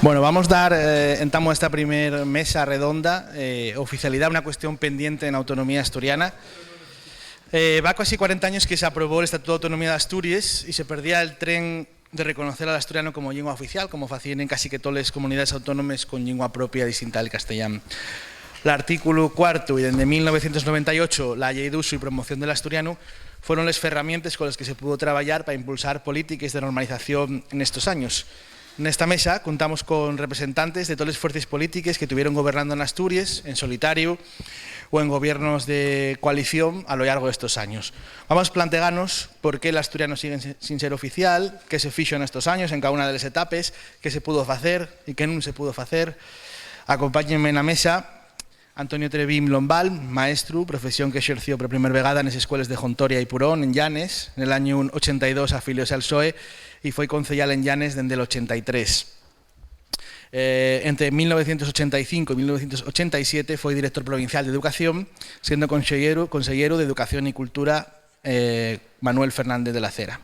Bueno, vamos a dar, entamos esta primera mesa redonda, oficialidad, una cuestión pendiente en autonomía asturiana. Va casi 40 años que se aprobó el Estatuto de Autonomía de Asturias y se perdía el tren de reconocer al asturiano como lengua oficial, como hacían en casi que todas las comunidades autónomas con lengua propia distinta del castellano. El artículo 4 y desde 1998 la Ley de Uso y Promoción del Asturiano fueron las herramientas con las que se pudo trabajar para impulsar políticas de normalización en estos años. En esta mesa contamos con representantes de todas las fuerzas políticas que estuvieron gobernando en Asturias, en solitario o en gobiernos de coalición a lo largo de estos años. Vamos a plantearnos por qué el asturiano sigue sin ser oficial, qué se fichó en estos años, en cada una de las etapas, qué se pudo hacer y qué no se pudo hacer. Acompáñenme en la mesa Antonio Trevín Lombal, maestro, profesión que ejerció por primera vegada en las escuelas de Jontoria y Purón, en Llanes. En el año 82 afilióse al PSOE y fue concejal en Llanes desde el 83. Entre 1985 y 1987 fue director provincial de Educación, siendo consejero de Educación y Cultura Manuel Fernández de la Cera.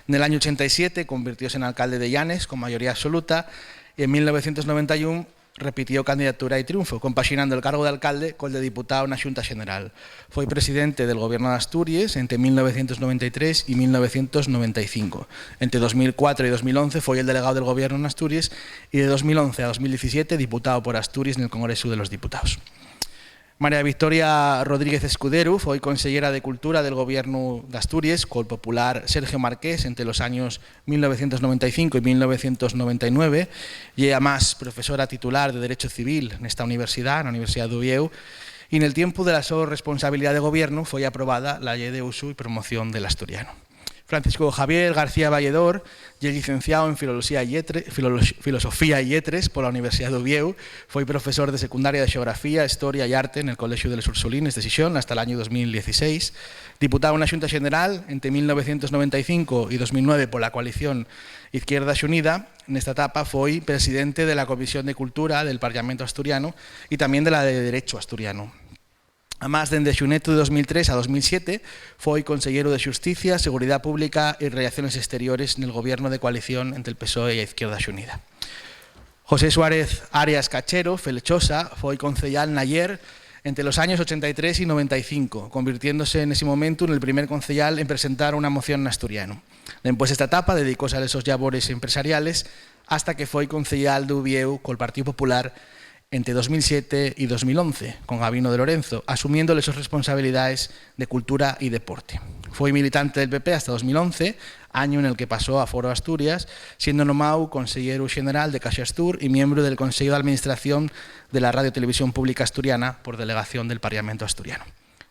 En el año 87 convirtióse en alcalde de Llanes con mayoría absoluta y en 1991 repitió candidatura y triunfo, compaginando el cargo de alcalde con el de diputado en la Xunta General. Fue presidente del Gobierno de Asturias entre 1993 y 1995. Entre 2004 y 2011 fue el delegado del Gobierno en Asturias y de 2011 a 2017 diputado por Asturias en el Congreso de los Diputados. María Victoria Rodríguez Escudero fue consellera de Cultura del Gobierno de Asturias con el popular Sergio Marqués entre los años 1995 y 1999 y además profesora titular de Derecho Civil en esta universidad, en la Universidad de Oviedo, y en el tiempo de la su responsabilidad de gobierno fue aprobada la Ley de Uso y Promoción del Asturiano. Francisco Javier García Valledor y licenciado en Filosofía y Lletres por la Universidad de Oviedo. Fue profesor de secundaria de Geografía, Historia y Arte en el Colegio de los Ursulines de Xixón hasta el año 2016. Diputado en la Xunta General entre 1995 y 2009 por la coalición Izquierda Unida. En esta etapa fue presidente de la Comisión de Cultura del Parlamento Asturiano y también de la de Derecho Asturiano. Además, desde xuneto de 2003 a 2007, fue consejero de Justicia, Seguridad Pública y Relaciones Exteriores en el gobierno de coalición entre el PSOE y Izquierda Unida. José Suárez Arias Cachero, Felchosa, fue concejal en Ayer entre los años 83 y 95, convirtiéndose en ese momento en el primer concejal en presentar una moción en asturiano. Después de esta etapa, dedicóse a esos labores empresariales hasta que fue concejal de Oviedo con el Partido Popular entre 2007 y 2011, con Gabino de Lorenzo, asumiéndole sus responsabilidades de cultura y deporte. Fue militante del PP hasta 2011, año en el que pasó a Foro Asturias, siendo nombrado consejero general de CaixaAstur y miembro del Consejo de Administración de la Radio Televisión Pública Asturiana por delegación del Parlamento Asturiano.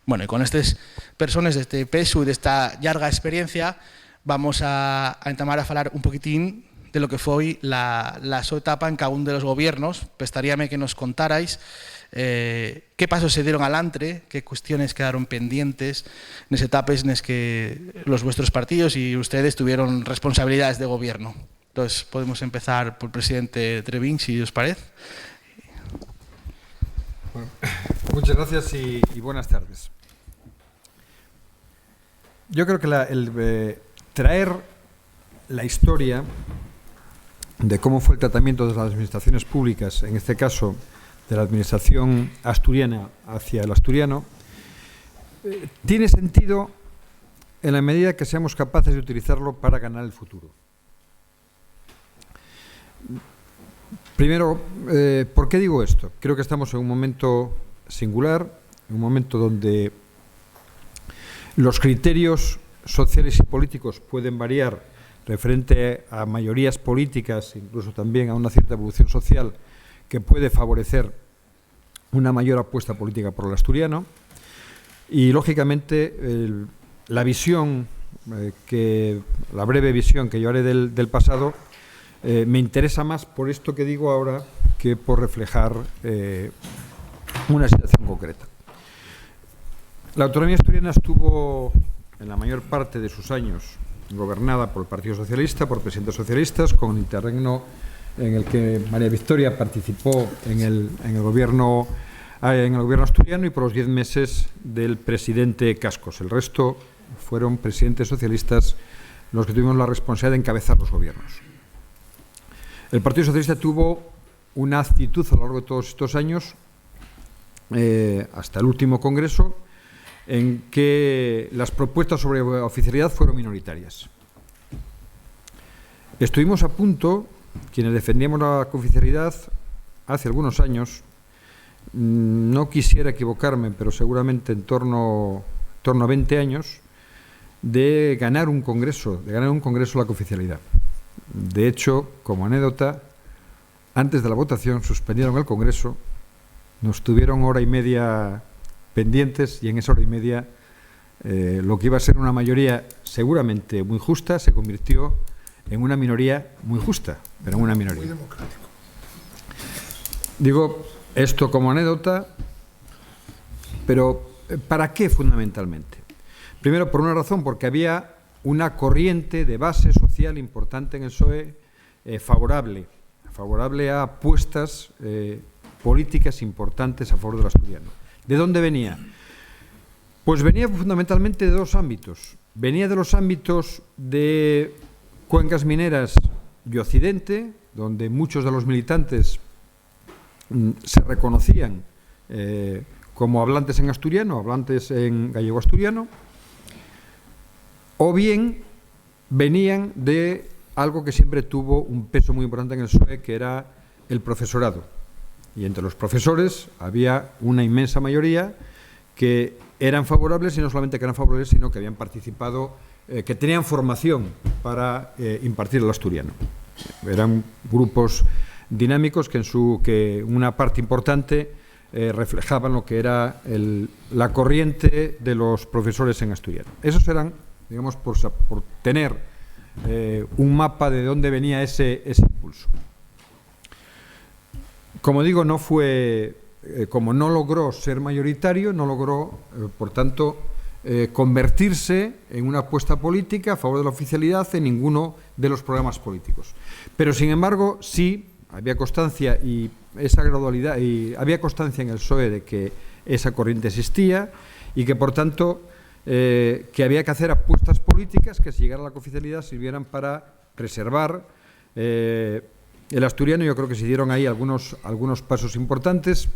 Bueno, y con estas personas de este peso y de esta larga experiencia, vamos a entamar a hablar un poquitín de lo que fue la su etapa en cada uno de los gobiernos. Prestaríame que nos contarais qué pasos se dieron adelante, qué cuestiones quedaron pendientes en esas etapas en las que los vuestros partidos y ustedes tuvieron responsabilidades de gobierno. Entonces, podemos empezar por el presidente Trevín, si os parece. Bueno, muchas gracias y buenas tardes. Yo creo que traer la historia de cómo fue el tratamiento de las administraciones públicas, en este caso de la administración asturiana hacia el asturiano, tiene sentido en la medida que seamos capaces de utilizarlo para ganar el futuro. Primero, ¿por qué digo esto? Creo que estamos en un momento singular, en un momento donde los criterios sociales y políticos pueden variar referente a mayorías políticas, incluso también a una cierta evolución social que puede favorecer una mayor apuesta política por el asturiano. Y, lógicamente, la breve visión que yo haré del pasado me interesa más por esto que digo ahora que por reflejar una situación concreta. La autonomía asturiana estuvo, en la mayor parte de sus años, gobernada por el Partido Socialista, por presidentes socialistas, con un interregno en el que María Victoria participó en el gobierno asturiano y por los 10 meses del presidente Cascos. El resto fueron presidentes socialistas los que tuvimos la responsabilidad de encabezar los gobiernos. El Partido Socialista tuvo una actitud a lo largo de todos estos años, hasta el último congreso, en que las propuestas sobre oficialidad fueron minoritarias. Estuvimos a punto, quienes defendíamos la cooficialidad hace algunos años, no quisiera equivocarme, pero seguramente en torno a 20 años, de ganar un congreso la cooficialidad. De hecho, como anécdota, antes de la votación suspendieron el congreso, nos tuvieron hora y media pendientes y en esa hora y media lo que iba a ser una mayoría seguramente muy justa se convirtió en una minoría muy justa, pero en una minoría. Muy democrático. Digo esto como anécdota, pero ¿para qué fundamentalmente? Primero, por una razón, porque había una corriente de base social importante en el PSOE favorable a apuestas políticas importantes a favor del asturiano. ¿De dónde venía? Pues venía fundamentalmente de dos ámbitos. Venía de los ámbitos de cuencas mineras y Occidente, donde muchos de los militantes se reconocían como hablantes en asturiano, hablantes en gallego-asturiano, o bien venían de algo que siempre tuvo un peso muy importante en el PSOE, que era el profesorado. Y entre los profesores había una inmensa mayoría que eran favorables, y no solamente que eran favorables, sino que habían participado, que tenían formación para impartir el asturiano. Eran grupos dinámicos que una parte importante reflejaban lo que era la corriente de los profesores en asturiano. Esos eran, digamos, por tener un mapa de dónde venía ese impulso. Como digo, no fue, como no logró ser mayoritario, no logró, por tanto, convertirse en una apuesta política a favor de la oficialidad en ninguno de los programas políticos. Pero, sin embargo, sí había constancia y esa gradualidad, y había constancia en el PSOE de que esa corriente existía y que, por tanto, que había que hacer apuestas políticas que, si llegara a la cooficialidad, sirvieran para preservar el asturiano. Yo creo que se dieron ahí algunos pasos importantes,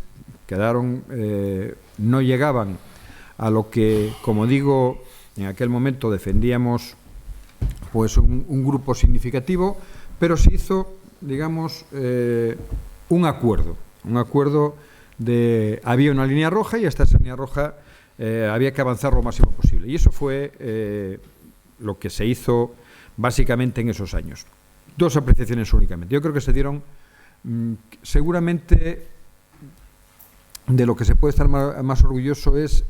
no llegaban a lo que, como digo, en aquel momento defendíamos, pues un grupo significativo, pero se hizo, digamos, un acuerdo había una línea roja, y hasta esa línea roja había que avanzar lo máximo posible, y eso fue lo que se hizo básicamente en esos años. Dos apreciaciones únicamente. Yo creo que se dieron, seguramente, de lo que se puede estar más orgulloso es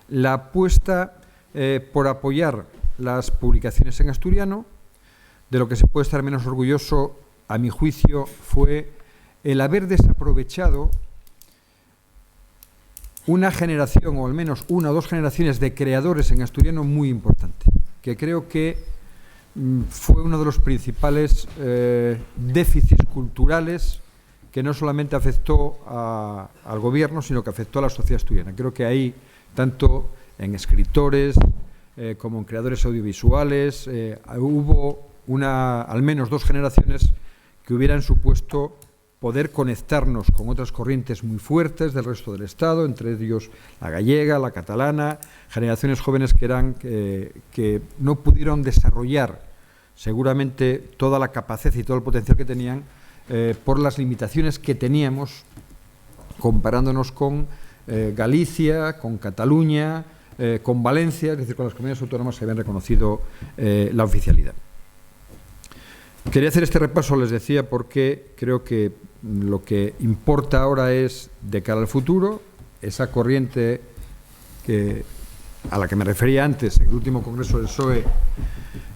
la apuesta por apoyar las publicaciones en asturiano. De lo que se puede estar menos orgulloso, a mi juicio, fue el haber desaprovechado una generación, o al menos una o dos generaciones de creadores en asturiano muy importante, que creo que fue uno de los principales déficits culturales que no solamente afectó al gobierno, sino que afectó a la sociedad asturiana. Creo que ahí, tanto en escritores como en creadores audiovisuales, hubo al menos dos generaciones que hubieran supuesto poder conectarnos con otras corrientes muy fuertes del resto del Estado, entre ellos la gallega, la catalana, generaciones jóvenes que no pudieron desarrollar seguramente toda la capacidad y todo el potencial que tenían por las limitaciones que teníamos comparándonos con Galicia, con Cataluña, con Valencia, es decir, con las comunidades autónomas que habían reconocido la oficialidad. Quería hacer este repaso, les decía, porque creo que lo que importa ahora es, de cara al futuro, esa corriente a la que me refería antes, en el último congreso del PSOE,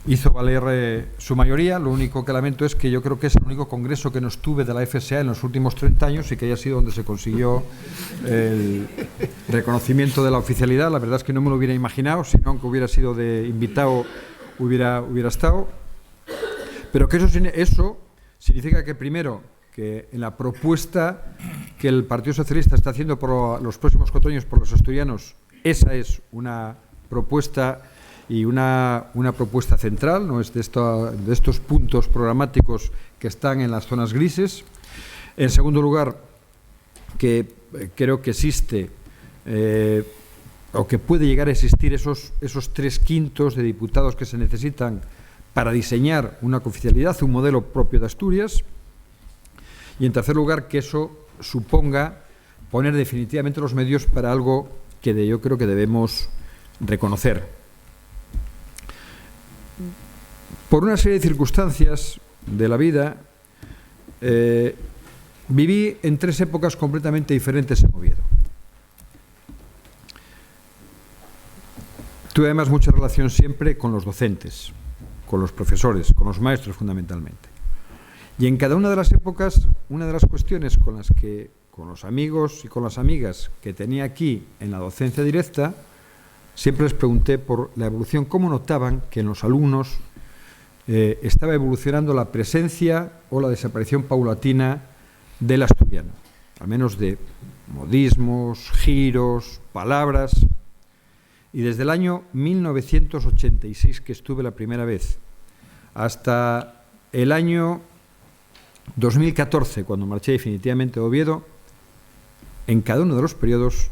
hizo valer su mayoría. Lo único que lamento es que yo creo que es el único congreso que no estuve de la FSA en los últimos 30 años y que haya sido donde se consiguió el reconocimiento de la oficialidad. La verdad es que no me lo hubiera imaginado, sino aunque hubiera sido de invitado hubiera estado. Pero que eso significa que, primero, que en la propuesta que el Partido Socialista está haciendo por los próximos 4 años por los asturianos, esa es una propuesta y una propuesta central, no es de estos puntos programáticos que están en las zonas grises. En segundo lugar, que creo que existe o que puede llegar a existir esos 3/5 de diputados que se necesitan para diseñar una cooficialidad, un modelo propio de Asturias. Y en tercer lugar, que eso suponga poner definitivamente los medios para algo que yo creo que debemos reconocer. Por una serie de circunstancias de la vida, viví en 3 épocas completamente diferentes en Oviedo. Tuve además mucha relación siempre con los docentes, con los profesores, con los maestros fundamentalmente. Y en cada una de las épocas, una de las cuestiones con las que, con los amigos y con las amigas que tenía aquí en la docencia directa, siempre les pregunté por la evolución, cómo notaban que en los alumnos estaba evolucionando la presencia o la desaparición paulatina del asturiano, al menos de modismos, giros, palabras. Y desde el año 1986, que estuve la primera vez, hasta el año 2014, cuando marché definitivamente a Oviedo, en cada uno de los periodos,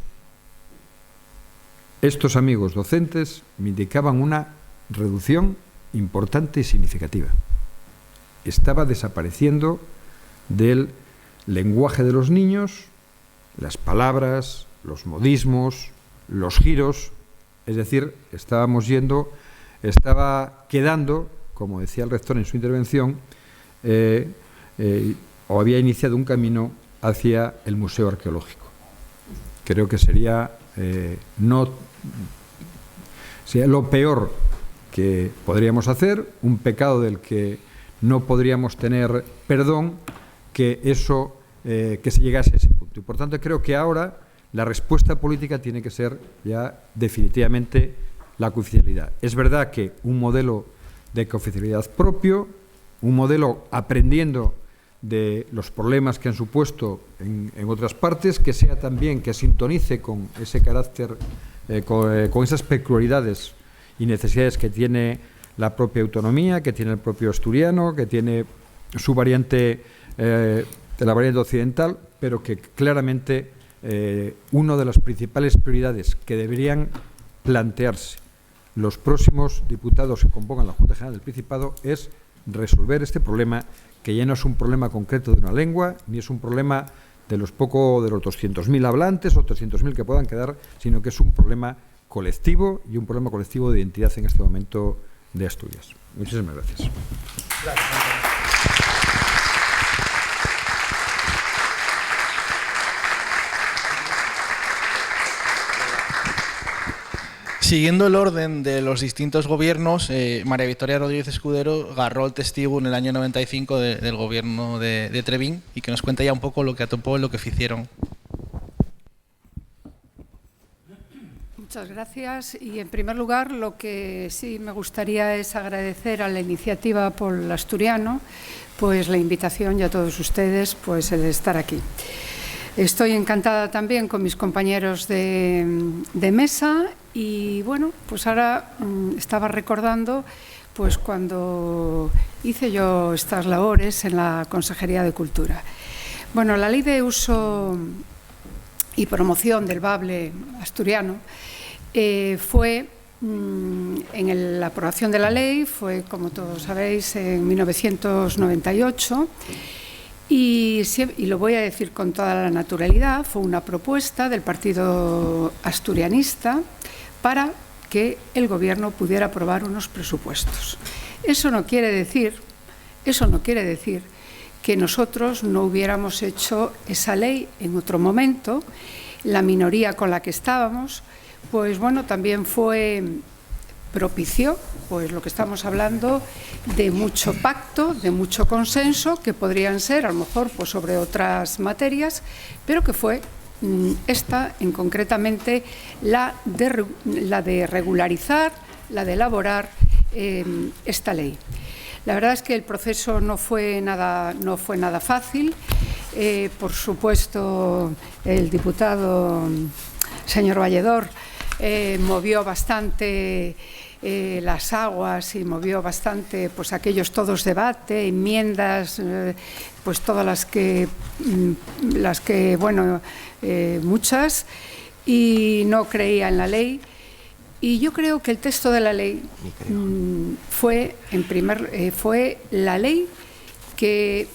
estos amigos docentes me indicaban una reducción importante y significativa. Estaba desapareciendo del lenguaje de los niños las palabras, los modismos, los giros, es decir, estaba quedando, como decía el rector en su intervención, o había iniciado un camino hacia el Museo Arqueológico. Creo que sería lo peor que podríamos hacer, un pecado del que no podríamos tener perdón, que se llegase a ese punto. Y por tanto creo que ahora la respuesta política tiene que ser ya definitivamente la cooficialidad. Es verdad que un modelo de cooficialidad propio, un modelo aprendiendo de los problemas que han supuesto en otras partes, que sea también, que sintonice con ese carácter, con esas peculiaridades y necesidades que tiene la propia autonomía, que tiene el propio asturiano, que tiene su variante, la variante occidental, pero que claramente una de las principales prioridades que deberían plantearse los próximos diputados que compongan la Junta General del Principado es resolver este problema, que ya no es un problema concreto de una lengua, ni es un problema de los 200.000 hablantes o 300.000 que puedan quedar, sino que es un problema colectivo y un problema colectivo de identidad en este momento de Asturias. Muchísimas gracias. Siguiendo el orden de los distintos gobiernos, María Victoria Rodríguez Escudero agarró el testigo en el año 95 del gobierno de Trevín y que nos cuenta ya un poco lo que atopó y lo que hicieron. Muchas gracias. Y en primer lugar, lo que sí me gustaría es agradecer a la iniciativa por el asturiano, pues la invitación y a todos ustedes, pues el estar aquí. Estoy encantada también con mis compañeros de mesa y bueno, pues ahora estaba recordando pues cuando hice yo estas labores en la Consejería de Cultura. Bueno, la Ley de Uso y Promoción del Bable Asturiano fue, en la aprobación de la ley, fue, como todos sabéis, en 1998. Y lo voy a decir con toda la naturalidad, fue una propuesta del Partido Asturianista para que el Gobierno pudiera aprobar unos presupuestos. Eso no quiere decir que nosotros no hubiéramos hecho esa ley en otro momento. La minoría con la que estábamos, pues bueno, también propició pues lo que estamos hablando de mucho pacto, de mucho consenso, que podrían ser a lo mejor pues sobre otras materias, pero que fue esta en concretamente la de regularizar, la de elaborar esta ley. La verdad es que el proceso no fue nada fácil. Por supuesto, el diputado señor Valledor movió bastante las aguas y movió bastante pues aquellos todos debate, enmiendas, pues todas las que bueno, muchas, y no creía en la ley. Y yo creo que el texto de la ley fue la ley que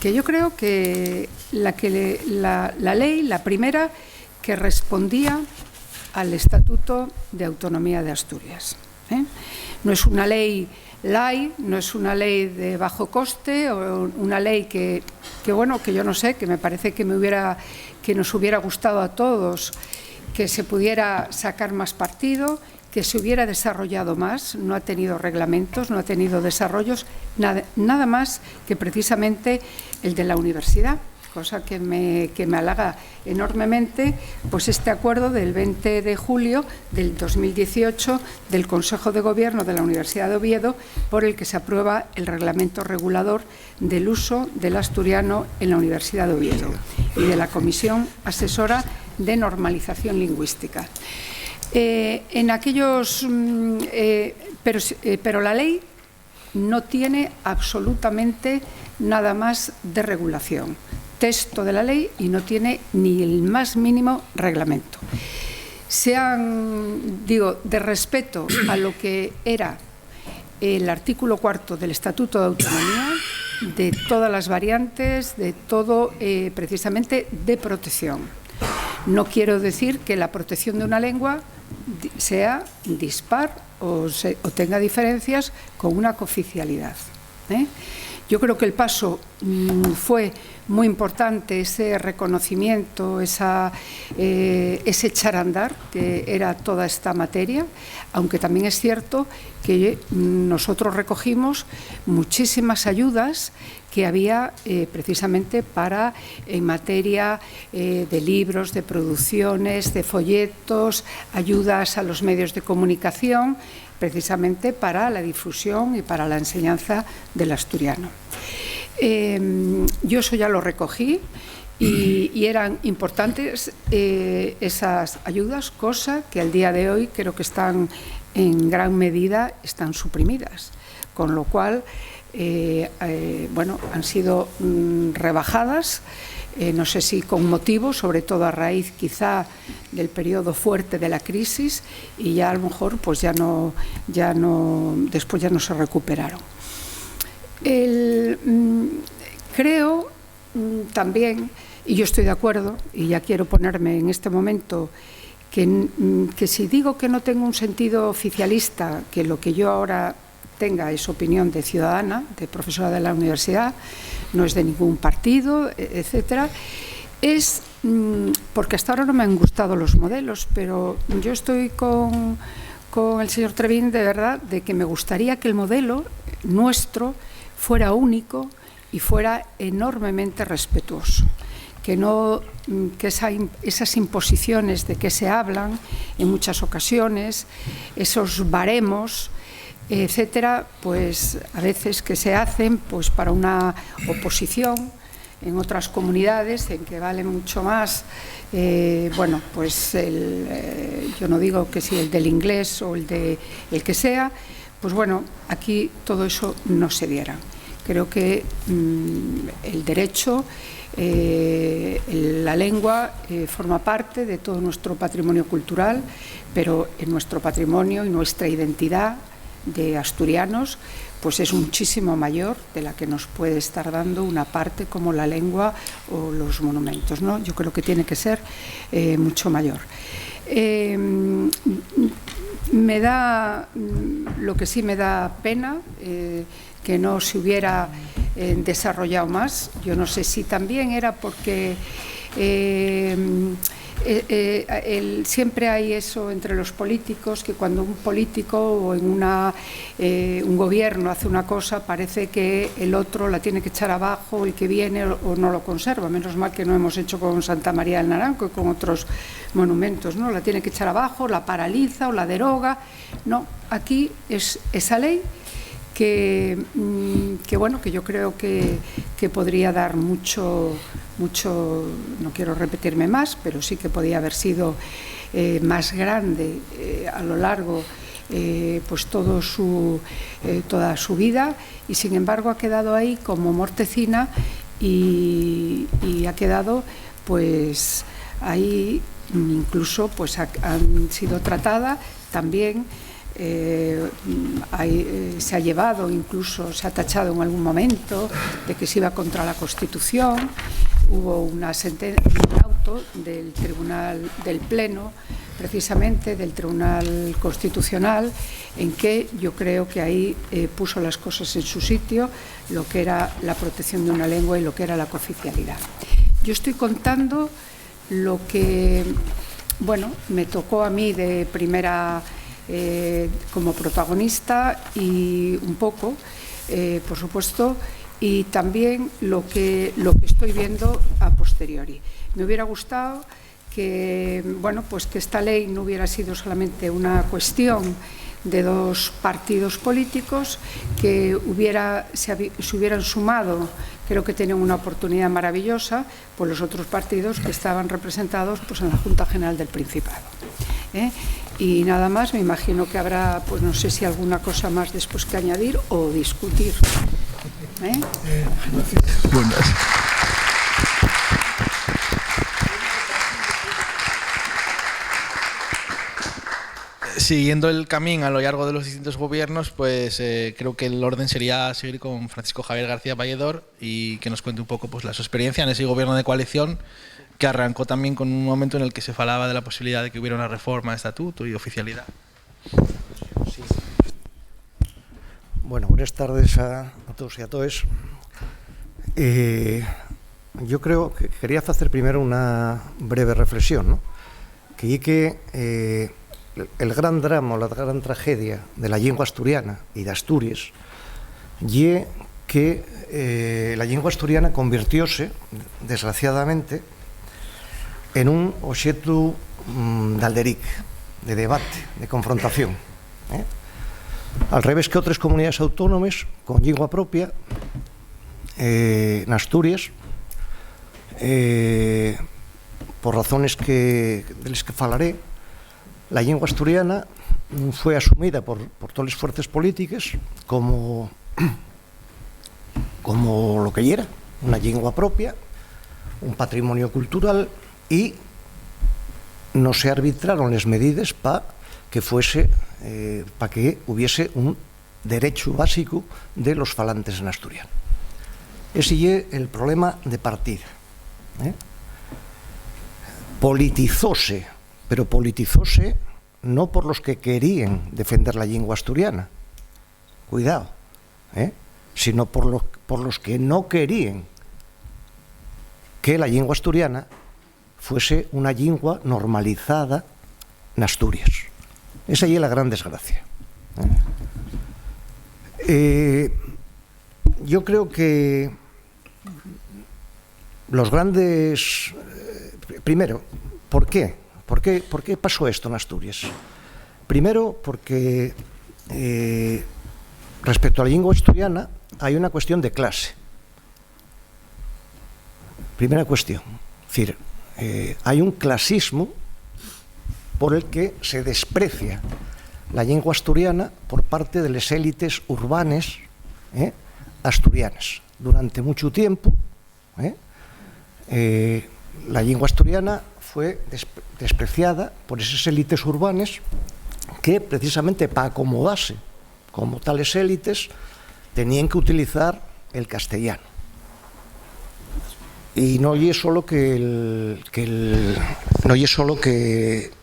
yo creo que la ley, la primera, que respondía al Estatuto de Autonomía de Asturias. No es una ley light, no es una ley de bajo coste, o una ley que bueno, que yo no sé, que me parece que nos hubiera gustado a todos que se pudiera sacar más partido, que se hubiera desarrollado más. No ha tenido reglamentos, no ha tenido desarrollos, nada más que precisamente el de la universidad, cosa que me halaga enormemente, pues este acuerdo del 20 de julio del 2018 del Consejo de Gobierno de la Universidad de Oviedo, por el que se aprueba el reglamento regulador del uso del asturiano en la Universidad de Oviedo y de la Comisión Asesora de Normalización Lingüística. Pero la ley no tiene absolutamente nada más de regulación. Texto de la ley, y no tiene ni el más mínimo reglamento. De respeto a lo que era el artículo 4 del Estatuto de Autonomía, de todas las variantes, de todo, precisamente, de protección. No quiero decir que la protección de una lengua sea dispar o tenga diferencias con una cooficialidad. Yo creo que el paso fue muy importante, ese reconocimiento, ese echar a andar que era toda esta materia, aunque también es cierto que nosotros recogimos muchísimas ayudas que había precisamente en materia de libros, de producciones, de folletos, ayudas a los medios de comunicación, precisamente para la difusión y para la enseñanza del asturiano. Yo eso ya lo recogí y eran importantes esas ayudas, cosa que al día de hoy creo que están en gran medida suprimidas, con lo cual bueno, han sido rebajadas, no sé si con motivo, sobre todo a raíz quizá del periodo fuerte de la crisis, y ya a lo mejor pues después ya no se recuperaron. Creo también, y yo estoy de acuerdo, y ya quiero ponerme en este momento, que si digo que no tengo un sentido oficialista, que lo que yo ahora tenga es opinión de ciudadana, de profesora de la universidad, no es de ningún partido, etcétera, es porque hasta ahora no me han gustado los modelos, pero yo estoy con el señor Trevín, de verdad, de que me gustaría que el modelo nuestro fuera único y fuera enormemente respetuoso, que esas imposiciones de que se hablan en muchas ocasiones, esos baremos, etcétera, pues a veces que se hacen pues para una oposición en otras comunidades en que vale mucho más, bueno, pues yo no digo que si el del inglés o el que sea, pues bueno, aquí todo eso no se diera. Creo que el derecho, la lengua forma parte de todo nuestro patrimonio cultural, pero en nuestro patrimonio y nuestra identidad de asturianos pues es muchísimo mayor de la que nos puede estar dando una parte como la lengua o los monumentos, ¿no? Yo creo que tiene que ser mucho mayor. Lo que sí me da pena que no se hubiera desarrollado más. Yo no sé si también era porque siempre hay eso entre los políticos, que cuando un político o en un gobierno hace una cosa, parece que el otro la tiene que echar abajo, el que viene, o no lo conserva. Menos mal que no hemos hecho con Santa María del Naranco y con otros monumentos, ¿no? La tiene que echar abajo, la paraliza o la deroga. No, aquí es esa ley que bueno, que yo creo que podría dar mucho, no quiero repetirme más, pero sí que podía haber sido más grande a lo largo pues toda su vida, y sin embargo ha quedado ahí como mortecina y ha quedado pues ahí, incluso pues han sido tratadas también. Se ha llevado, incluso se ha tachado en algún momento de que se iba contra la Constitución. Hubo una sentencia, un auto del Tribunal del Pleno, precisamente del Tribunal Constitucional, en que yo creo que ahí puso las cosas en su sitio, lo que era la protección de una lengua y lo que era la cooficialidad. Yo estoy contando lo que, bueno, me tocó a mí de primera como protagonista, y un poco, por supuesto, y también lo que estoy viendo a posteriori. Me hubiera gustado que, bueno, pues que esta ley no hubiera sido solamente una cuestión de dos partidos políticos, que se hubieran sumado, creo que tienen una oportunidad maravillosa, por los otros partidos que estaban representados pues en la Junta General del Principado. Y nada más, me imagino que habrá, pues no sé si alguna cosa más después que añadir o discutir. Bueno. Siguiendo el camino a lo largo de los distintos gobiernos, pues creo que el orden sería seguir con Francisco Javier García Valledor y que nos cuente un poco pues, su experiencia en ese gobierno de coalición, que arrancó también con un momento en el que se falaba de la posibilidad de que hubiera una reforma de estatuto y oficialidad. Sí. Bueno, buenas tardes a todos y a todas. Yo creo que quería hacer primero una breve reflexión, ¿no? Que el gran drama o la gran tragedia de la lengua asturiana y de Asturias y que la lengua asturiana convirtióse, desgraciadamente, en un obxeto de alderic, de debate, de confrontación. Al revés que outras comunidades autónomas con lingua propia, en Asturias, por razones deles que falaré, la lengua asturiana foi asumida por todas as fuerzas políticas como lo que era, una lengua propia, un patrimonio cultural, y no se arbitraron las medidas para que hubiese un derecho básico de los falantes en asturiano. Ese es el problema de partida. Politizóse, pero politizóse no por los que querían defender la lengua asturiana, cuidado, sino por los que no querían que la lengua asturiana fuese una lengua normalizada en Asturias. Esa es la gran desgracia. Yo creo que los grandes... Primero, ¿por qué? ¿Por qué pasó esto en Asturias? Primero, porque respecto a la lengua asturiana hay una cuestión de clase. Primera cuestión. Es decir, hay un clasismo por el que se desprecia la lengua asturiana por parte de las élites urbanas asturianas. Durante mucho tiempo, la lengua asturiana fue despreciada por esas élites urbanas que, precisamente para acomodarse como tales élites, tenían que utilizar el castellano. Y no es solo que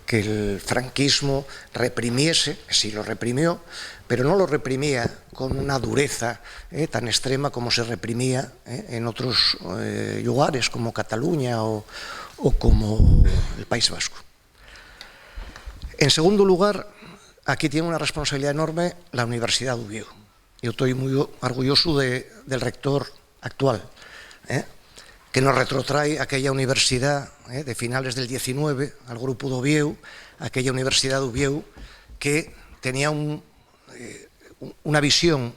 el franquismo reprimiese, sí lo reprimió, pero no lo reprimía con una dureza tan extrema como se reprimía en otros lugares, como Cataluña o como el País Vasco. En segundo lugar, aquí tiene una responsabilidad enorme la Universidad de Uvieu. Yo estoy muy orgulloso del rector actual, que nos retrotrae aquella universidad de finales del 19, al grupo de Uvieu, aquella universidad de Uvieu que tenía una visión,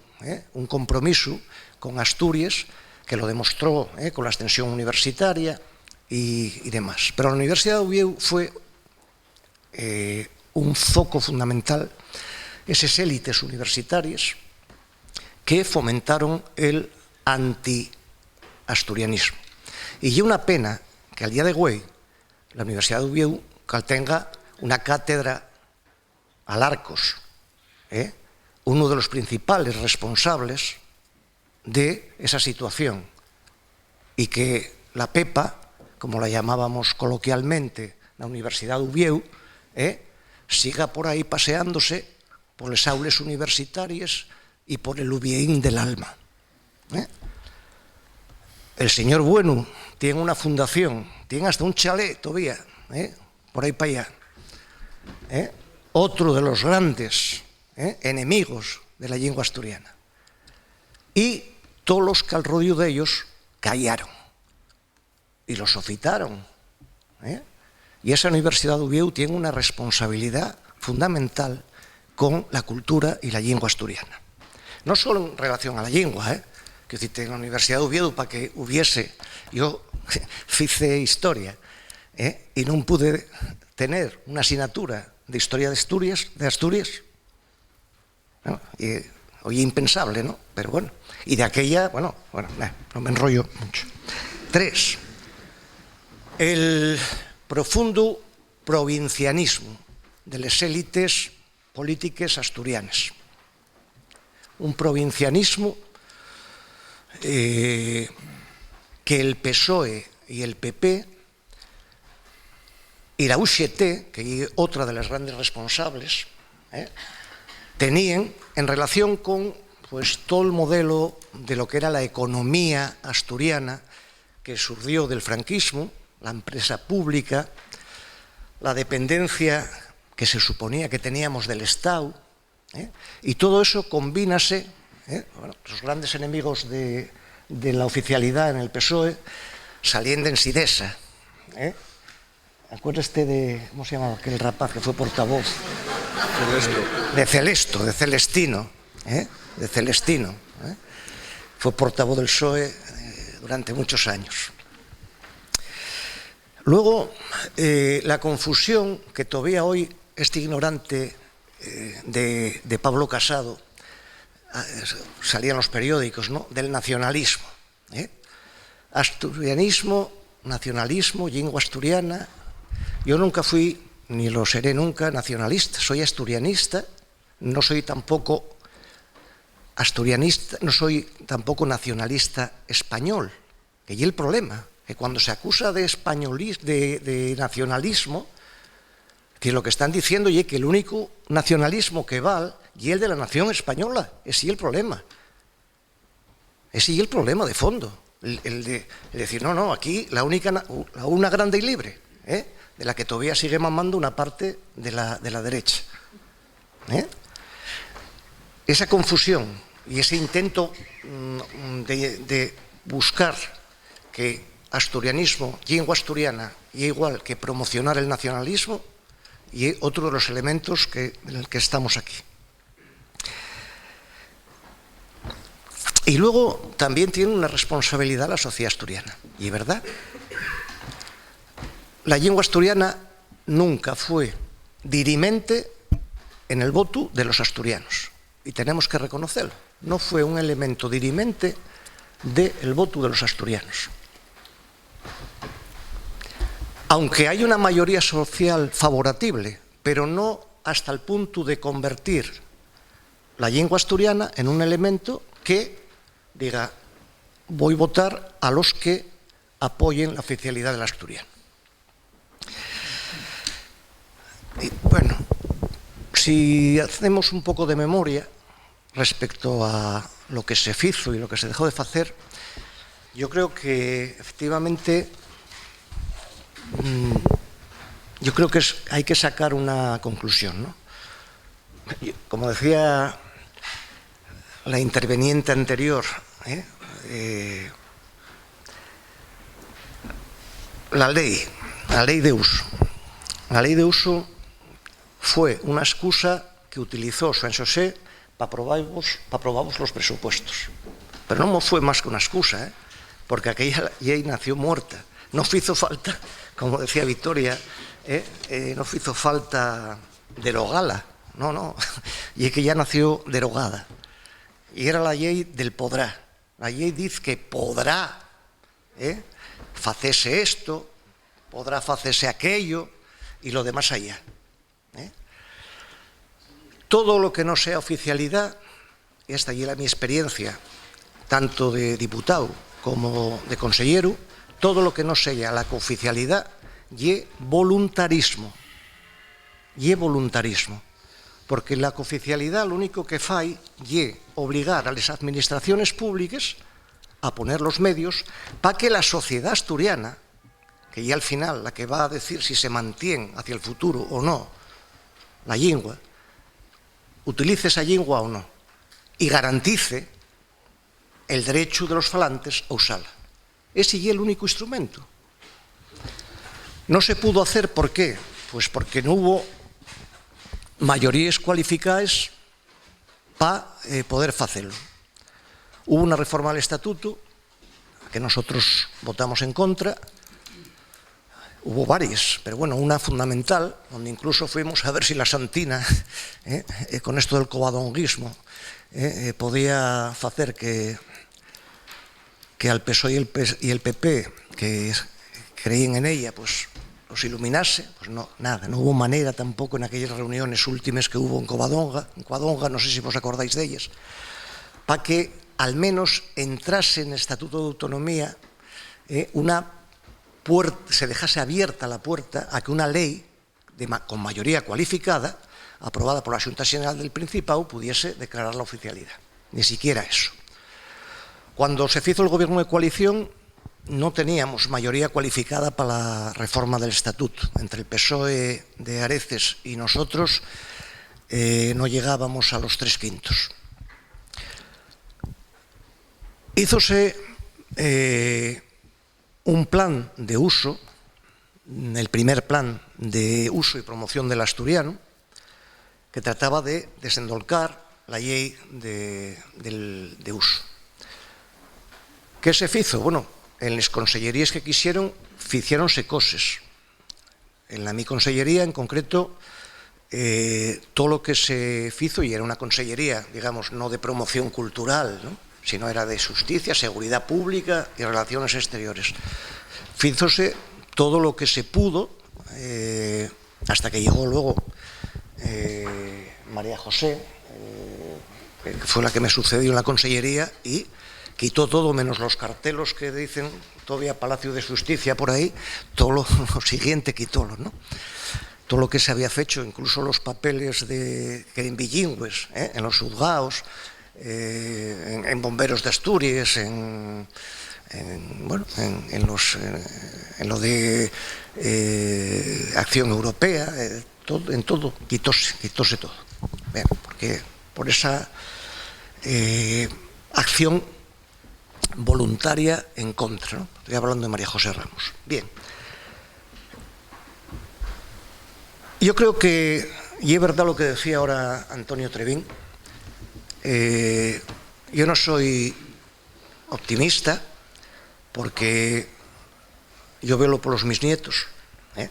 un compromiso con Asturias, que lo demostró con la extensión universitaria y demás. Pero la Universidad de Uvieu fue un foco fundamental esas élites universitarias que fomentaron el anti-asturianismo. Y es una pena que al día de hoy la Universidad de Uvieu tenga una cátedra al Arcos, uno de los principales responsables de esa situación, y que la Pepa, como la llamábamos coloquialmente, la Universidad de Uvieu, siga por ahí paseándose por las aulas universitarias y por el Uvieín del alma. El señor Bueno tiene una fundación, tiene hasta un chalet todavía, por ahí para allá. Otro de los grandes enemigos de la lengua asturiana. Y todos los que al rodeo de ellos callaron y los sofitaron. Y esa Universidad de Uvieu tiene una responsabilidad fundamental con la cultura y la lengua asturiana. No solo en relación a la lengua, que en la Universidad de Oviedo, para que hubiese, yo hice historia, y no pude tener una asignatura de historia de Asturias, ¿no? Y hoy impensable, ¿no? Pero bueno, y de aquella, no me enrollo mucho. 3. El profundo provincianismo de las élites políticas asturianas. Un provincianismo que el PSOE y el PP y la UGT, que es otra de las grandes responsables, tenían en relación con todo el modelo de lo que era la economía asturiana que surgió del franquismo, la empresa pública, la dependencia que se suponía que teníamos del Estado, y todo eso combínase, los grandes enemigos de la oficialidad en el PSOE saliendo en Sidesa. Acuérdate de, ¿cómo se llamaba aquel rapaz que fue portavoz? De Celestino. Fue portavoz del PSOE durante muchos años. Luego, la confusión que todavía hoy este ignorante de Pablo Casado salía en los periódicos, ¿no?, del nacionalismo. Asturianismo, nacionalismo, lengua asturiana. Yo nunca fui, ni lo seré nunca, nacionalista. Soy asturianista, no soy tampoco asturianista, no soy tampoco nacionalista español. Que y el problema, que cuando se acusa de nacionalismo, que lo que están diciendo es que el único nacionalismo que vale y el de la nación española. Ese es el problema. Ese es el problema de fondo. El de decir, no, aquí la una grande y libre, de la que todavía sigue mamando una parte de la derecha. Esa confusión y ese intento de buscar que asturianismo, lengua asturiana, y igual que promocionar el nacionalismo, y otro de los elementos en el que estamos aquí. Y luego también tiene una responsabilidad la sociedad asturiana. Y es verdad, la lengua asturiana nunca fue dirimente en el voto de los asturianos. Y tenemos que reconocerlo. No fue un elemento dirimente del voto de los asturianos. Aunque hay una mayoría social favorable, pero no hasta el punto de convertir la lengua asturiana en un elemento que diga, voy a votar a los que apoyen la oficialidad del asturiano. Y bueno, si hacemos un poco de memoria respecto a lo que se hizo y lo que se dejó de hacer, yo creo que efectivamente hay que sacar una conclusión, ¿no? Como decía la interveniente anterior, la ley de uso. La ley de uso fue una excusa que utilizó San José para aprobar los presupuestos. Pero no fue más que una excusa, porque aquella ley nació muerta. No hizo falta, como decía Victoria, non fizo falta derogala, no, e é que ya nació derogada. E era a lei del podrá. A lei diz que podrá facese isto, podrá facese aquello, e lo demás allá. Todo lo que no sea oficialidad, esta ya es mi experiencia, tanto de diputado como de consellero, todo lo que no sea la cooficialidad, y voluntarismo. Y voluntarismo. Porque la cooficialidad lo único que fai es obligar a las administraciones públicas a poner los medios para que la sociedad asturiana, que ya al final la que va a decir si se mantiene hacia el futuro o no la lengua, utilice esa lengua o no, y garantice el derecho de los falantes a usarla. Ese es el único instrumento. No se pudo hacer, ¿por qué? Pues porque no hubo mayorías cualificadas para poder hacerlo. Hubo una reforma al estatuto que nosotros votamos en contra. Hubo varias, pero bueno, una fundamental, donde incluso fuimos a ver si la Santina, con esto del covadonguismo, podía hacer que al PSOE y el PP, que creían en ella, pues los iluminase. Pues no, nada, no hubo manera tampoco en aquellas reuniones últimas que hubo en Covadonga, no sé si vos acordáis de ellas, para que al menos entrase en el Estatuto de Autonomía se dejase abierta la puerta a que una ley con mayoría cualificada, aprobada por la Xunta Xeral del Principado, pudiese declarar la oficialidad. Ni siquiera eso. Cuando se hizo el gobierno de coalición, no teníamos mayoría cualificada para la reforma del Estatuto. Entre el PSOE de Areces y nosotros no llegábamos a los 3/5. Hízose un plan de uso, el primer plan de uso y promoción del asturiano, que trataba de desendolcar la ley de uso. ¿Qué se hizo? Bueno, en las consellerías que quisieron, hicieronse cosas. En la mi consellería, en concreto, todo lo que se hizo, y era una consellería, digamos, no de promoción cultural, ¿no?, sino era de justicia, seguridad pública y relaciones exteriores. Hízose todo lo que se pudo, hasta que llegó luego María José, que fue la que me sucedió en la consellería, y quitó todo menos los cartelos que dicen todavía Palacio de Justicia por ahí, todo lo siguiente quitólo, ¿no? Todo lo que se había hecho, incluso los papeles que eran bilingües, en los juzgados, en Bomberos de Asturias, en lo de Acción Europea, en todo, quitóse todo. Bien, porque por esa acción voluntaria en contra, ¿no? Estoy hablando de María José Ramos. Bien. Yo creo que, y es verdad lo que decía ahora Antonio Trevín, yo no soy optimista, porque yo veo por los mis nietos, y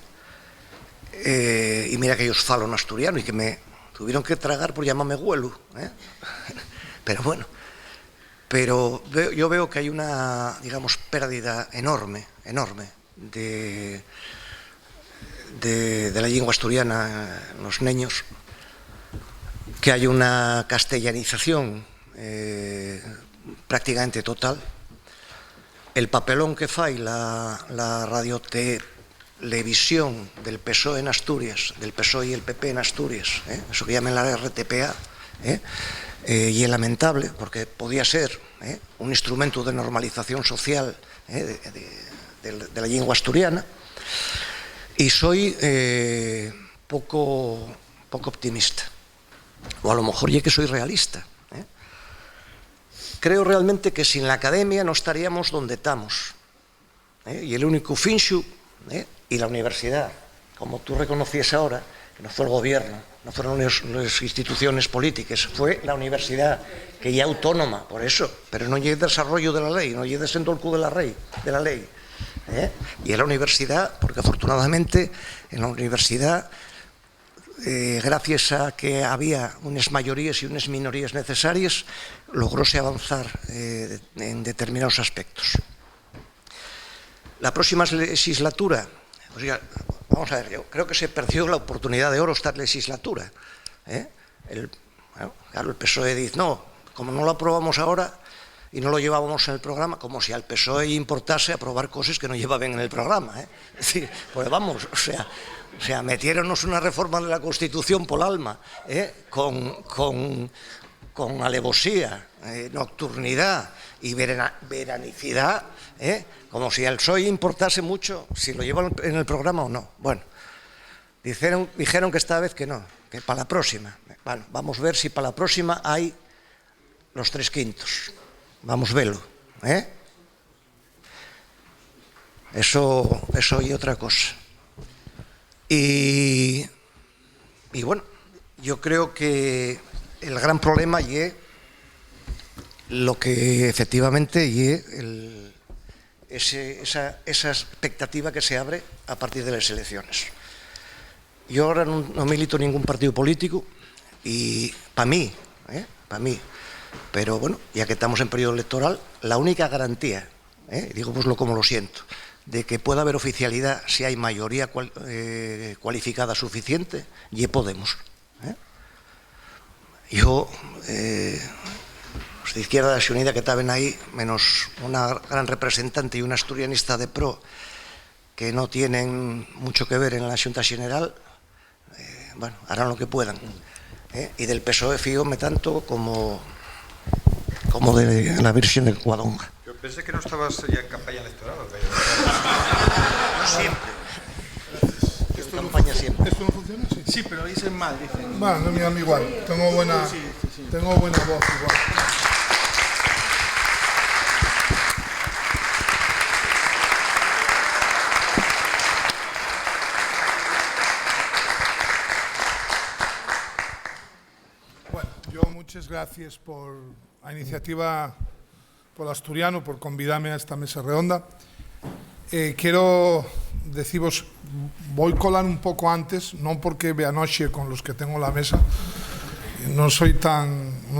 mira que ellos falan asturiano y que me tuvieron que tragar por llamarme güelu, pero bueno, yo veo que hay una, digamos, pérdida enorme de la lengua asturiana en los niños, que hay una castellanización prácticamente total. El papelón que fai la radiotelevisión del PSOE en Asturias, del PSOE y el PP en Asturias, eso que llaman la RTPA, y es lamentable, porque podía ser un instrumento de normalización social de la lengua asturiana, y soy poco optimista, o a lo mejor ya que soy realista. Creo realmente que sin la academia no estaríamos donde estamos, y el único finxu, y la universidad, como tú reconocías ahora, que no fue el gobierno, no fueron las instituciones políticas, fue la universidad, que ya autónoma, por eso, pero no llega el desarrollo de la ley, no llega el desendolco de la ley. Y en la universidad, porque afortunadamente en la universidad, gracias a que había unas mayorías y unas minorías necesarias, logróse avanzar en determinados aspectos. La próxima legislatura, o sea, vamos a ver, yo creo que se perdió la oportunidad de oro esta legislatura. Claro, el PSOE dice, no, como no lo aprobamos ahora y no lo llevábamos en el programa, como si al PSOE importase aprobar cosas que no llevaban en el programa. Es decir, pues vamos, o sea, metiéronos una reforma de la Constitución por alma, con alevosía, nocturnidad y veranicidad, como si al PSOE importase mucho si lo llevan en el programa o no. Bueno, dijeron que esta vez que no, que para la próxima. Bueno, vamos a ver si para la próxima hay los 3/5. Vamos a verlo. Eso y otra cosa. Y bueno, yo creo que el gran problema es lo que efectivamente es esa expectativa que se abre a partir de las elecciones. Yo ahora no milito en ningún partido político y para mí, pero bueno, ya que estamos en periodo electoral, la única garantía, digo pues como lo siento, de que pueda haber oficialidad si hay mayoría cualificada suficiente, y Podemos. Yo, los de Izquierda Unida que estaban ahí, menos una gran representante y una asturianista de PRO, que no tienen mucho que ver en la Xunta Xeneral, bueno, harán lo que puedan. Y del PSOE fíome tanto como de la Virgen del Cuadonga. Yo pensé que no estabas ya en campaña electoral. Siempre. En campaña siempre. ¿Esto no funciona? Sí. Sí, pero dicen mal, dicen. Bueno, no, mira, igual. Tengo buena voz igual. Bueno, yo muchas gracias por la iniciativa, por el asturiano, por convidarme a esta mesa redonda. Quiero deciros, voy a colar un poco antes, no porque vea noche con los que tengo en la mesa, no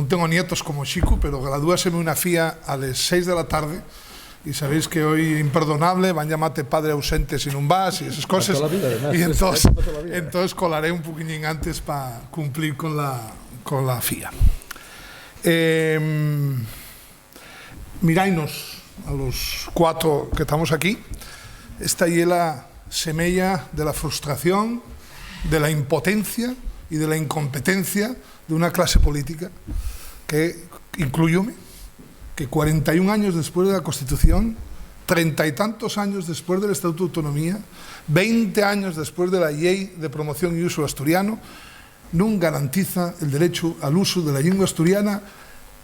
tengo nietos como Chico, pero gradúaseme una fía a las 6 de la tarde y sabéis que hoy imperdonable, van a llamarte padre ausente sin un vas y esas cosas, y entonces colaré un poquillín antes para cumplir con la fía. Mirainos a los 4 que estamos aquí. Esta es la semilla de la frustración, de la impotencia y de la incompetencia de una clase política que, incluyóme, que 41 años después de la Constitución, 30 y tantos años después del Estatuto de Autonomía, 20 años después de la Ley de Promoción y Uso Asturiano, no garantiza el derecho al uso de la lengua asturiana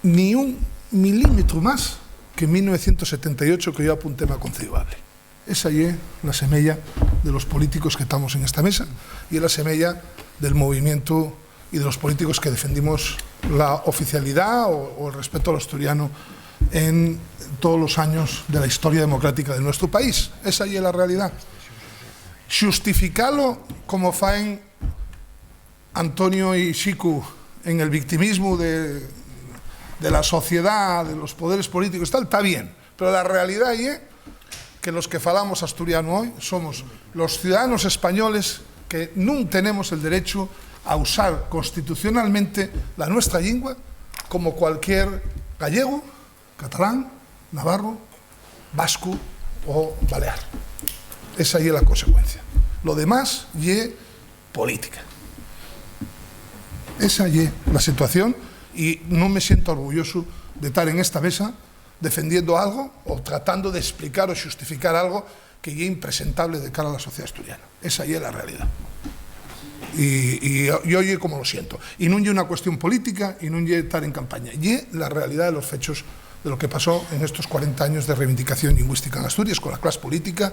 ni un milímetro más que en 1978, que yo apunté más concebable. Esa es la semilla de los políticos que estamos en esta mesa y es la semilla del movimiento y de los políticos que defendimos la oficialidad o el respeto al asturiano en todos los años de la historia democrática de nuestro país. Esa es la realidad. Justificarlo como faen Antonio y Xicu en el victimismo de la sociedad, de los poderes políticos, tal, está bien, pero la realidad es que los que falamos asturiano hoy somos los ciudadanos españoles que no tenemos el derecho a usar constitucionalmente la nuestra lengua como cualquier gallego, catalán, navarro, vasco o balear. Esa es la consecuencia. Lo demás es política. Esa es la situación y no me siento orgulloso de estar en esta mesa defendiendo algo o tratando de explicar o justificar algo que es impresentable de cara a la sociedad asturiana. Esa es la realidad. Y yo oye como lo siento. Y no es una cuestión política y no es estar en campaña. Y la realidad de los hechos de lo que pasó en estos 40 años de reivindicación lingüística en Asturias con la clase política,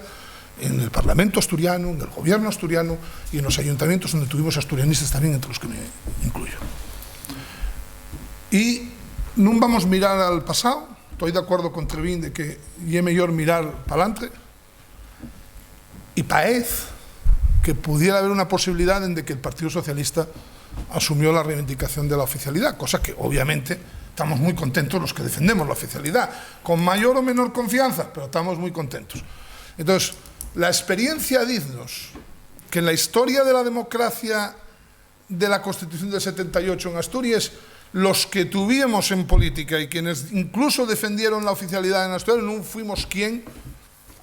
en el Parlamento asturiano, en el gobierno asturiano y en los ayuntamientos donde tuvimos asturianistas también, entre los que me incluyo. Y no vamos a mirar al pasado. Estoy de acuerdo con Trevín de que es mejor mirar para adelante, y parece que pudiera haber una posibilidad en de que el Partido Socialista asumió la reivindicación de la oficialidad, cosa que obviamente estamos muy contentos los que defendemos la oficialidad, con mayor o menor confianza, pero estamos muy contentos. Entonces, la experiencia diznos que en la historia de la democracia de la Constitución del 78 en Asturias, los que tuvimos en política y quienes incluso defendieron la oficialidad en Asturias, no fuimos quien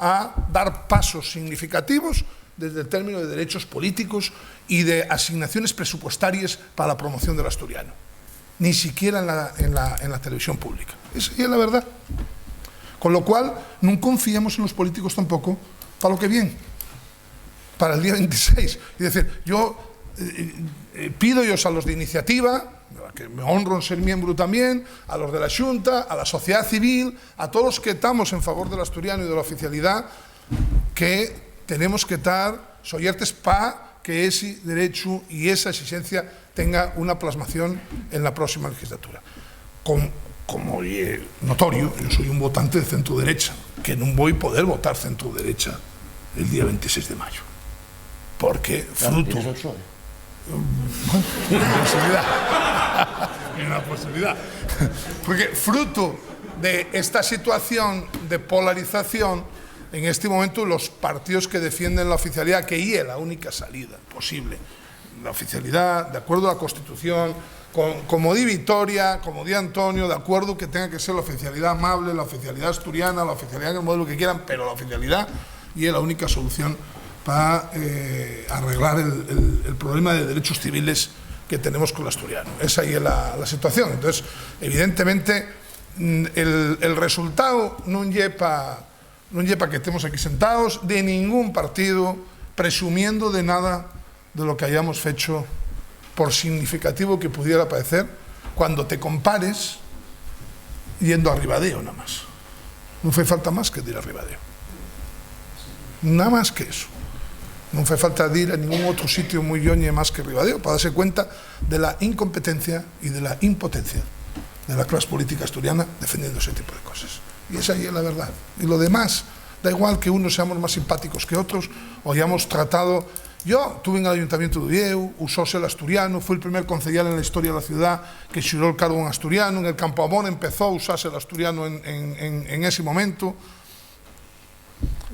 a dar pasos significativos desde el término de derechos políticos y de asignaciones presupuestarias para la promoción del asturiano. Ni siquiera en la televisión pública. Esa es la verdad. Con lo cual, no confiamos en los políticos tampoco para lo que viene, para el día 26. Es decir, yo pido a los de iniciativa, que me honro en ser miembro también, a los de la Xunta, a la sociedad civil, a todos los que estamos en favor del asturiano y de la oficialidad, que tenemos que estar soyertes para que ese derecho y esa exigencia tenga una plasmación en la próxima legislatura. Como es notorio, yo soy un votante de centro-derecha, que no voy a poder votar centro-derecha el día 26 de mayo. Porque fruto... Una posibilidad. Porque fruto de esta situación de polarización, en este momento los partidos que defienden la oficialidad, que es la única salida posible, la oficialidad, de acuerdo a la Constitución, como di Vitoria, como di Antonio, de acuerdo que tenga que ser la oficialidad amable, la oficialidad asturiana, la oficialidad en el modelo que quieran, pero la oficialidad y es la única solución para arreglar el problema de derechos civiles que tenemos con el asturiano. Esa ahí es la situación. Entonces, evidentemente, el resultado no lleva que estemos aquí sentados de ningún partido presumiendo de nada de lo que hayamos hecho, por significativo que pudiera parecer, cuando te compares yendo a Ribadeo nada más. No fue falta más que ir a Ribadeo. Nada más que eso. No fue falta de ir a ningún otro sitio muy yoñe más que Ribadeo para darse cuenta de la incompetencia y de la impotencia de la clase política asturiana defendiendo ese tipo de cosas. Y esa ahí es la verdad. Y lo demás, da igual que unos seamos más simpáticos que otros o hayamos tratado... Yo estuve en el Ayuntamiento de Ulleu, usóse el asturiano, fui el primer concejal en la historia de la ciudad que xuró el cargo en asturiano, en el Campo Amor empezó a usarse el asturiano en ese momento,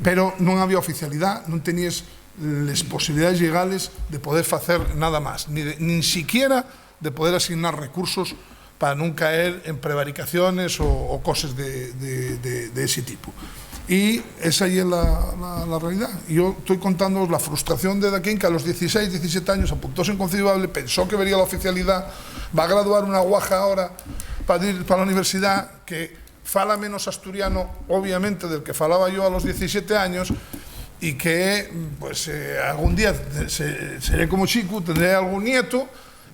pero non había oficialidad, non tenías las posibilidades legales de poder hacer nada más, ni siquiera de poder asignar recursos para no caer en prevaricaciones o cosas de ese tipo. Y esa ahí es la realidad. Yo estoy contándoos la frustración de Daquín, que a los 16, 17 años apuntóse en Conciliable, pensó que vería la oficialidad, va a graduar una guaja ahora para ir para la universidad, que fala menos asturiano, obviamente, del que falaba yo a los 17 años, y que pues algún día seré como chico, tendré algún nieto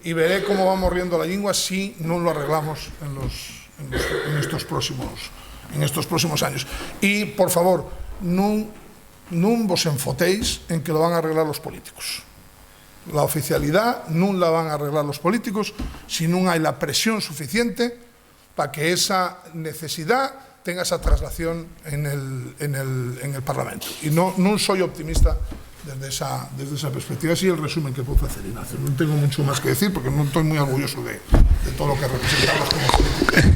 y veré cómo va morriendo la lengua si no lo arreglamos en estos próximos años. Y, por favor, no vos enfotéis en que lo van a arreglar los políticos. La oficialidad no la van a arreglar los políticos si no hay la presión suficiente para que esa necesidad tenga esa traslación en el Parlamento. Y no soy optimista desde esa perspectiva. Así el resumen que puedo hacer, Ignacio. No tengo mucho más que decir porque no estoy muy orgulloso de todo lo que representamos como políticos.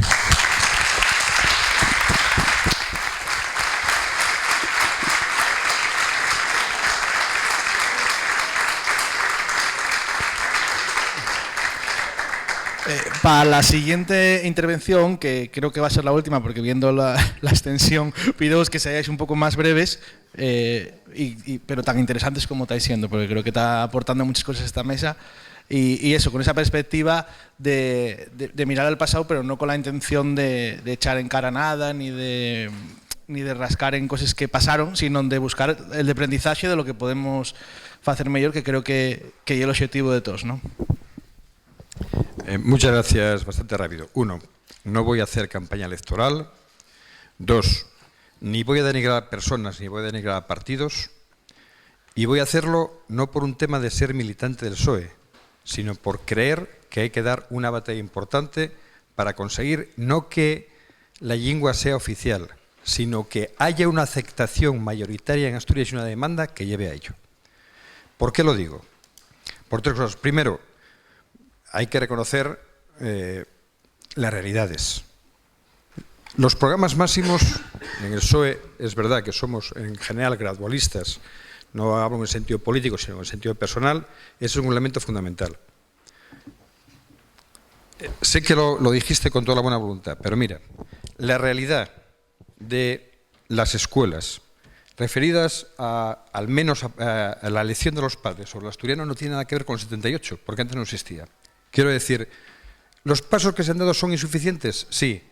Para la siguiente intervención, que creo que va a ser la última, porque viendo la extensión, pidoos que seáis un poco más breves, pero tan interesantes como estáis siendo, porque creo que está aportando muchas cosas a esta mesa. Y eso, con esa perspectiva de mirar al pasado, pero no con la intención de echar en cara nada, ni de rascar en cosas que pasaron, sino de buscar el aprendizaje de lo que podemos hacer mejor, que creo que es el objetivo de todos, ¿no? Muchas gracias, bastante rápido. 1, no voy a hacer campaña electoral. 2, ni voy a denigrar a personas, ni voy a denigrar a partidos. Y voy a hacerlo no por un tema de ser militante del PSOE, sino por creer que hay que dar una batalla importante para conseguir no que la lengua sea oficial, sino que haya una aceptación mayoritaria en Asturias y una demanda que lleve a ello. ¿Por qué lo digo? Por tres cosas. Primero, hay que reconocer las realidades. Los programas máximos en el PSOE, es verdad que somos en general gradualistas, no hablo en el sentido político, sino en el sentido personal, es un elemento fundamental. Sé que lo dijiste con toda la buena voluntad, pero mira, la realidad de las escuelas referidas al menos a la elección de los padres sobre el asturiano no tiene nada que ver con el 78, porque antes no existía. Quiero decir, ¿los pasos que se han dado son insuficientes? Sí.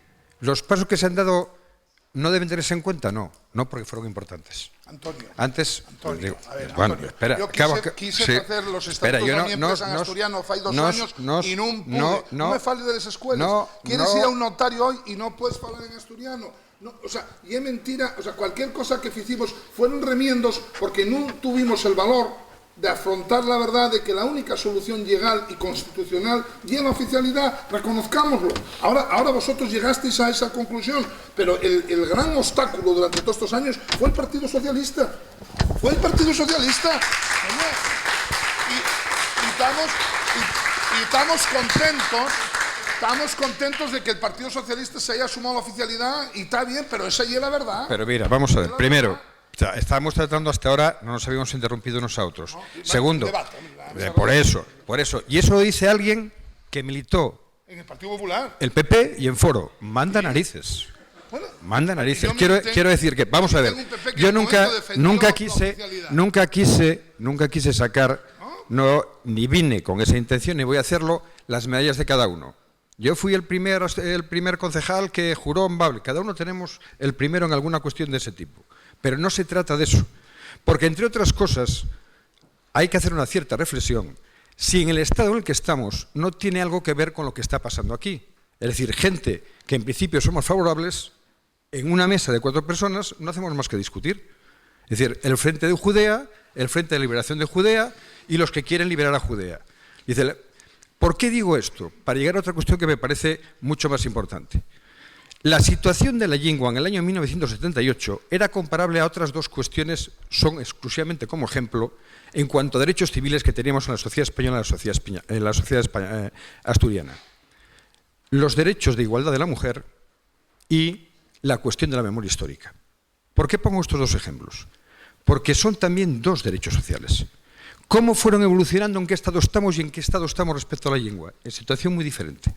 ¿Los pasos que se han dado no deben tenerse en cuenta? No, no porque fueron importantes. Antonio, Antes, Antonio, digo, a ver, bueno, Antonio, espera, yo quise sí, hacer los espera, estatutos yo de mi empresa en asturiano fai 2 años y non pude. No me fales de las escuelas. Quieres ir a un notario hoy y no puedes hablar en asturiano. No, o sea, y es mentira, o sea, cualquier cosa que hicimos fueron remiendos porque no tuvimos el valor de afrontar la verdad de que la única solución legal y constitucional y en la oficialidad, reconozcámoslo. Ahora vosotros llegasteis a esa conclusión, pero el gran obstáculo durante todos estos años fue el Partido Socialista. Fue el Partido Socialista. Y estamos contentos de que el Partido Socialista se haya sumado a la oficialidad y está bien, pero esa ya es la verdad. Pero mira, vamos a ver. Primero, estábamos tratando hasta ahora, no nos habíamos interrumpido unos a otros. Segundo, por eso. Y eso lo dice alguien que militó en el Partido Popular, el PP y en Foro. Manda narices. Bueno, manda narices. Quiero decir que, vamos a ver, yo nunca quise sacar, ni vine con esa intención, ni voy a hacerlo, las medallas de cada uno. Yo fui el primer concejal que juró en Bable. Cada uno tenemos el primero en alguna cuestión de ese tipo. Pero no se trata de eso. Porque, entre otras cosas, hay que hacer una cierta reflexión. Si en el estado en el que estamos no tiene algo que ver con lo que está pasando aquí. Es decir, gente que en principio somos favorables, en una mesa de 4 personas no hacemos más que discutir. Es decir, el Frente de Judea, el Frente de Liberación de Judea y los que quieren liberar a Judea. Dice, ¿por qué digo esto? Para llegar a otra cuestión que me parece mucho más importante. La situación de la lengua en el año 1978 era comparable a otras 2 cuestiones, son exclusivamente como ejemplo, en cuanto a derechos civiles que teníamos en la sociedad española y en la sociedad asturiana. Los derechos de igualdad de la mujer y la cuestión de la memoria histórica. ¿Por qué pongo estos 2 ejemplos? Porque son también 2 derechos sociales. ¿Cómo fueron evolucionando, en qué estado estamos y en qué estado estamos respecto a la lengua? En situación muy diferente.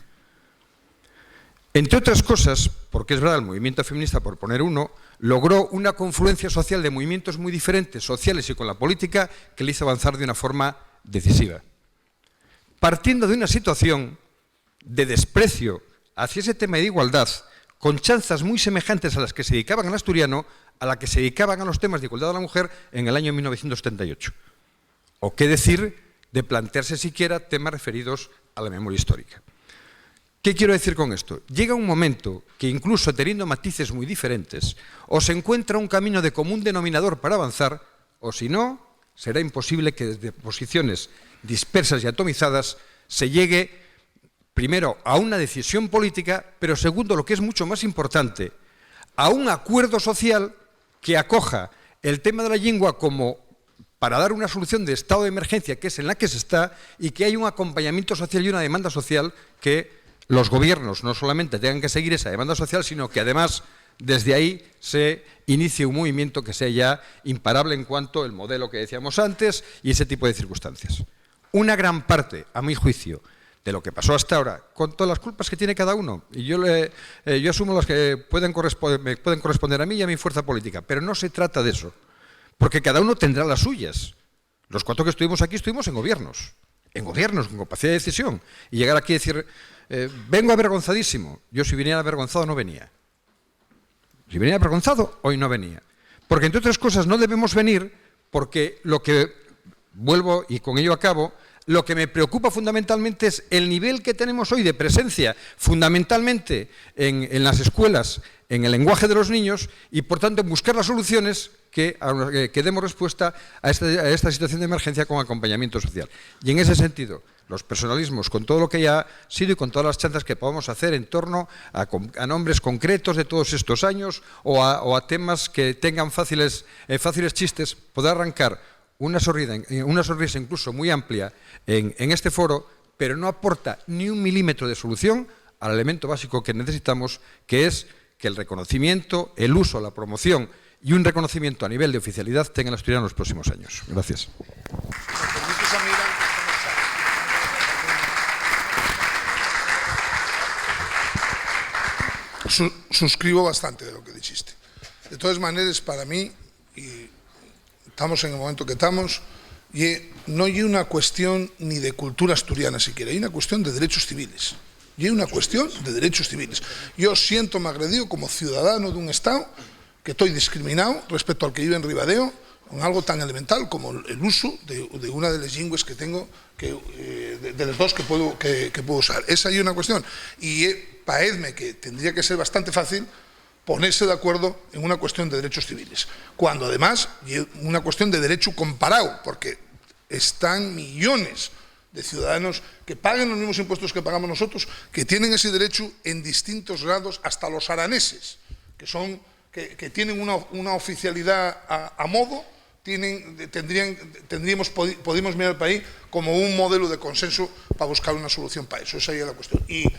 Entre otras cosas, porque es verdad, el movimiento feminista, por poner uno, logró una confluencia social de movimientos muy diferentes, sociales y con la política, que le hizo avanzar de una forma decisiva. Partiendo de una situación de desprecio hacia ese tema de igualdad, con chanzas muy semejantes a las que se dedicaban al asturiano, a las que se dedicaban a los temas de igualdad de la mujer en el año 1978. O qué decir de plantearse siquiera temas referidos a la memoria histórica. ¿Qué quiero decir con esto? Llega un momento que, incluso teniendo matices muy diferentes, o se encuentra un camino de común denominador para avanzar, o si no, será imposible que desde posiciones dispersas y atomizadas se llegue, primero, a una decisión política, pero segundo, lo que es mucho más importante, a un acuerdo social que acoja el tema de la lengua como para dar una solución de estado de emergencia, que es en la que se está, y que hay un acompañamiento social y una demanda social que los gobiernos no solamente tengan que seguir esa demanda social, sino que además desde ahí se inicie un movimiento que sea ya imparable en cuanto al modelo que decíamos antes y ese tipo de circunstancias. Una gran parte, a mi juicio, de lo que pasó hasta ahora, con todas las culpas que tiene cada uno, y yo asumo las que me pueden corresponder a mí y a mi fuerza política, pero no se trata de eso, porque cada uno tendrá las suyas. Los 4 que estuvimos aquí estuvimos en gobiernos con capacidad de decisión, y llegar aquí y decir, vengo avergonzadísimo. Yo, si viniera avergonzado, no venía. Si venía avergonzado, hoy no venía. Porque, entre otras cosas, no debemos venir porque vuelvo y con ello acabo, lo que me preocupa fundamentalmente es el nivel que tenemos hoy de presencia, fundamentalmente en las escuelas, en el lenguaje de los niños, y por tanto en buscar las soluciones que demos respuesta a esta situación de emergencia con acompañamiento social. Y en ese sentido, los personalismos, con todo lo que ya ha sido y con todas las chanzas que podamos hacer en torno a nombres concretos de todos estos años o a temas que tengan fáciles chistes, poder arrancar una sonrisa incluso muy amplia en este foro, pero no aporta ni un milímetro de solución al elemento básico que necesitamos, que es que el reconocimiento, el uso, la promoción y un reconocimiento a nivel de oficialidad tenga el asturiano en los próximos años. Gracias. Suscribo bastante de lo que dijiste. De todas maneras, para mí, y estamos en el momento que estamos, no hay una cuestión ni de cultura asturiana siquiera, hay una cuestión de derechos civiles. Y hay una cuestión de derechos civiles. Yo siento-me agredido como ciudadano de un Estado que estoy discriminado respecto al que vive en Ribadeo con algo tan elemental como el uso de una de las lingües que tengo, de las dos que puedo usar. Esa es una cuestión. Y parece que tendría que ser bastante fácil ponerse de acuerdo en una cuestión de derechos civiles, cuando además es una cuestión de derecho comparado, porque están millones de ciudadanos que paguen los mismos impuestos que pagamos nosotros, que tienen ese derecho en distintos grados, hasta los araneses, que tienen una oficialidad a modo, podemos mirar el país como un modelo de consenso para buscar una solución para eso. Esa es la cuestión. Y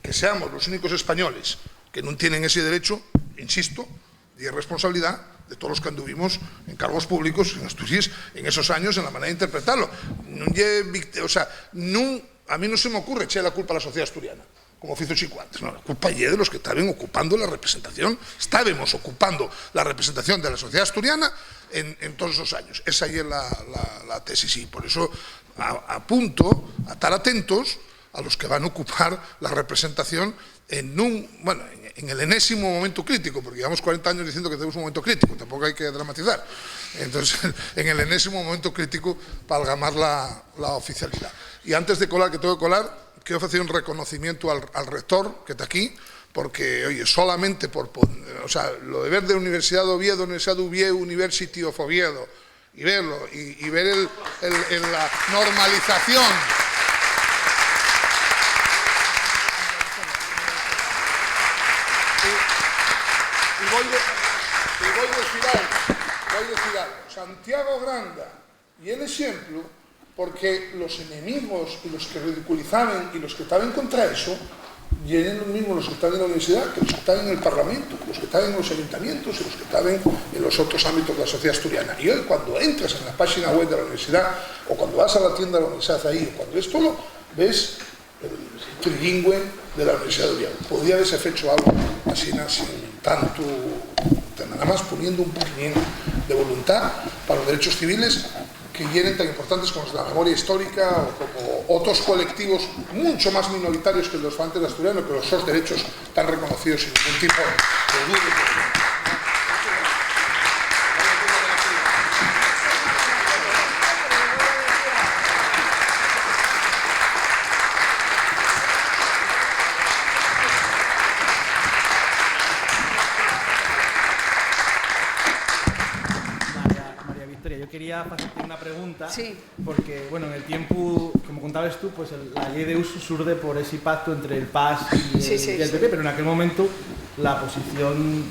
que seamos los únicos españoles que no tienen ese derecho, insisto, y es responsabilidad de todos los que anduvimos en cargos públicos en Asturias en esos años, en la manera de interpretarlo. A mí no se me ocurre echar la culpa a la sociedad asturiana, como hizo Chico antes. No, la culpa es de los que estaban ocupando la representación. Estábamos ocupando la representación de la sociedad asturiana en todos esos años. Esa es la tesis, y por eso apunto a estar atentos a los que van a ocupar la representación en el enésimo momento crítico, porque llevamos 40 años diciendo que tenemos un momento crítico, tampoco hay que dramatizar. Entonces, en el enésimo momento crítico para algamar la oficialidad. Y antes de colar, que tengo que colar, quiero hacer un reconocimiento al rector que está aquí, porque, oye, solamente lo de ver de Universidad de Oviedo, University of Oviedo, y verlo, y ver la normalización. Y voy a decir algo. Santiago Granda y el ejemplo, porque los enemigos y los que ridiculizaban y los que estaban contra eso, eran los mismos los que estaban en la universidad, que los que estaban en el Parlamento, que los que estaban en los ayuntamientos y los que estaban en los otros ámbitos de la sociedad asturiana. Y hoy, cuando entras en la página web de la universidad, o cuando vas a la tienda de la universidad ahí, o cuando ves todo, ves el trilingüe de la Universidad de Oviedo. Podría haberse hecho algo así, sin tanto, nada más poniendo un poquito de voluntad para los derechos civiles, que vienen tan importantes como la memoria histórica o como otros colectivos mucho más minoritarios que los falantes asturianos, pero esos derechos tan reconocidos sin ningún tipo de duda. Yo quería hacerte una pregunta, sí. Porque, bueno, en el tiempo, como contabas tú, pues la ley de uso surge por ese pacto entre el PAS y el PP, pero en aquel momento la posición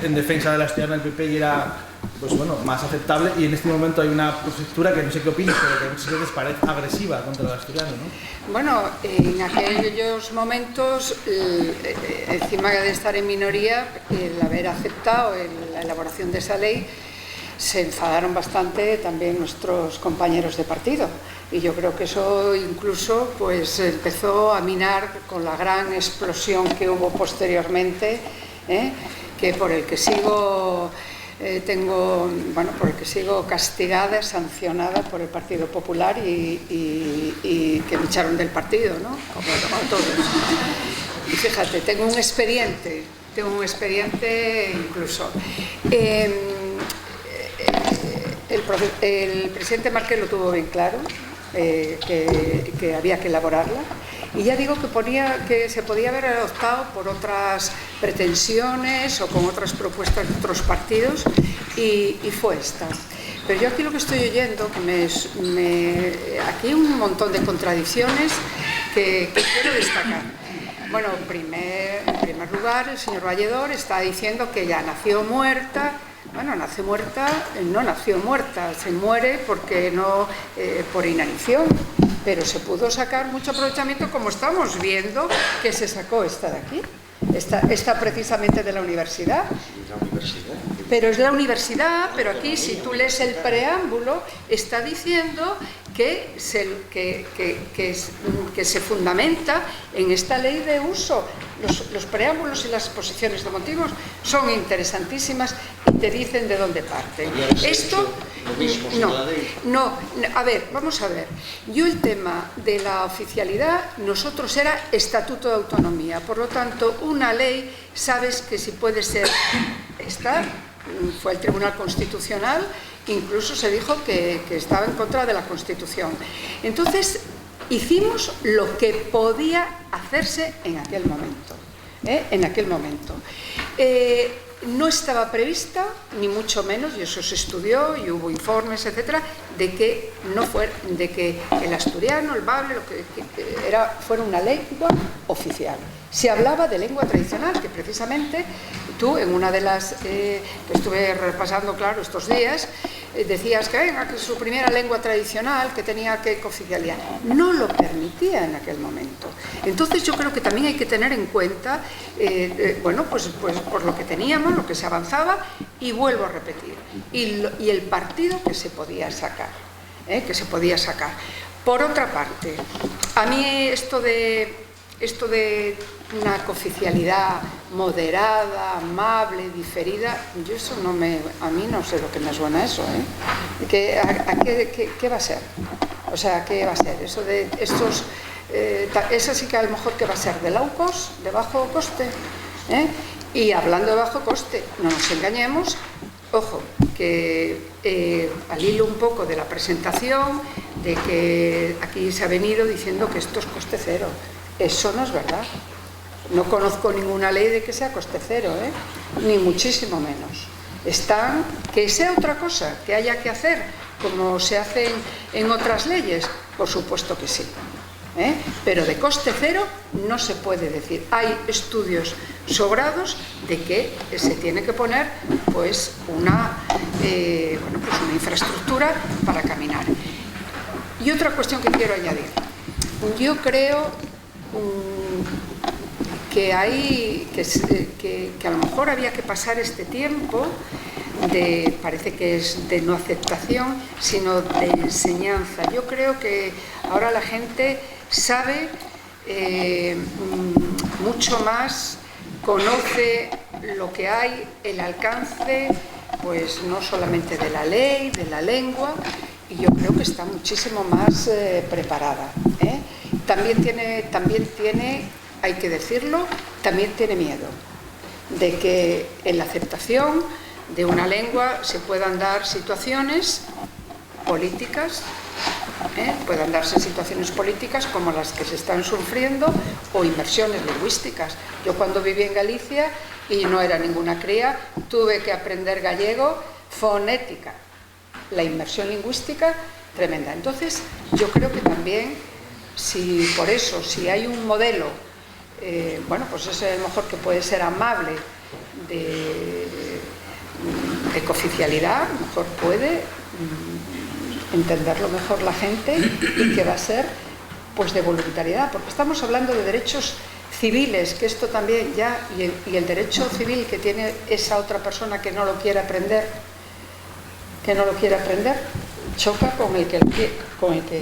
en defensa de la asturiana del PP era, pues bueno, más aceptable, y en este momento hay una postura que no sé qué opinas, pero que muchas veces parece agresiva contra el asturiano, ¿no? Bueno, en aquellos momentos, encima de estar en minoría, el haber aceptado la elaboración de esa ley, se enfadaron bastante también nuestros compañeros de partido, y yo creo que eso incluso pues empezó a minar con la gran explosión que hubo posteriormente, que por el que sigo por el que sigo castigada, sancionada por el Partido Popular y que me echaron del partido, ¿no? Como todos. Y fíjate, tengo un expediente incluso. El presidente Márquez lo tuvo bien claro, que había que elaborarla, y ya digo que se podía haber adoptado por otras pretensiones o con otras propuestas de otros partidos, y fue esta. Pero yo aquí lo que estoy oyendo, que aquí hay un montón de contradicciones que quiero destacar. Bueno, en primer lugar, el señor Valledor está diciendo que ella nació muerta. Bueno, nació muerta, no nació muerta, se muere porque no, por inanición, pero se pudo sacar mucho aprovechamiento, como estamos viendo que se sacó esta de aquí. Esta precisamente de la universidad. Pero es la universidad, pero aquí si tú lees el preámbulo, está diciendo que se fundamenta en esta ley de uso. Los preámbulos y las exposiciones de motivos son interesantísimas y te dicen de dónde parten. Esto, no, a ver, vamos a ver. Yo el tema de la oficialidad, nosotros era Estatuto de Autonomía, por lo tanto, una ley, sabes que si puede ser fue el Tribunal Constitucional, incluso se dijo que estaba en contra de la Constitución. Entonces, hicimos lo que podía hacerse en aquel momento. No estaba prevista, ni mucho menos, y eso se estudió y hubo informes, etcétera, de que el asturiano, el bable, fuera una lengua oficial. Se hablaba de lengua tradicional, que precisamente tú, en una de las que estuve repasando, claro, estos días, decías que su primera lengua tradicional, que tenía que oficialidad. No lo permitía en aquel momento. Entonces yo creo que también hay que tener en cuenta, pues por lo que teníamos, lo que se avanzaba, y vuelvo a repetir, y el partido que se podía sacar, Por otra parte, a mí esto de una cooficialidad moderada, amable, diferida, yo eso a mí no sé lo que me suena eso, ¿Qué va a ser? O sea, ¿qué va a ser? Eso de estos, eso sí que a lo mejor que va a ser de low cost, de bajo coste, Y hablando de bajo coste, no nos engañemos, ojo, que al hilo un poco de la presentación, de que aquí se ha venido diciendo que esto es coste cero. Eso no es verdad. No conozco ninguna ley de que sea coste cero, ni muchísimo menos. Que sea otra cosa, que haya que hacer, como se hace en otras leyes, por supuesto que sí. Pero de coste cero no se puede decir. Hay estudios sobrados de que se tiene que poner pues una infraestructura para caminar. Y otra cuestión que quiero añadir. Yo creo que a lo mejor había que pasar este tiempo parece que es de no aceptación, sino de enseñanza. Yo creo que ahora la gente sabe mucho más, conoce lo que hay, el alcance, pues no solamente de la ley, de la lengua, y yo creo que está muchísimo más preparada. También tiene, hay que decirlo, también tiene miedo de que en la aceptación de una lengua se puedan dar situaciones políticas, puedan darse situaciones políticas como las que se están sufriendo, o inmersiones lingüísticas. Yo cuando viví en Galicia, y no era ninguna cría, tuve que aprender gallego, fonética, la inmersión lingüística tremenda. Entonces yo creo que también, si hay un modelo, pues es el mejor, que puede ser amable, de cooficialidad, mejor puede entenderlo mejor la gente, y que va a ser pues de voluntariedad, porque estamos hablando de derechos civiles, que esto también ya, y el derecho civil que tiene esa otra persona que no lo quiere aprender, choca con el que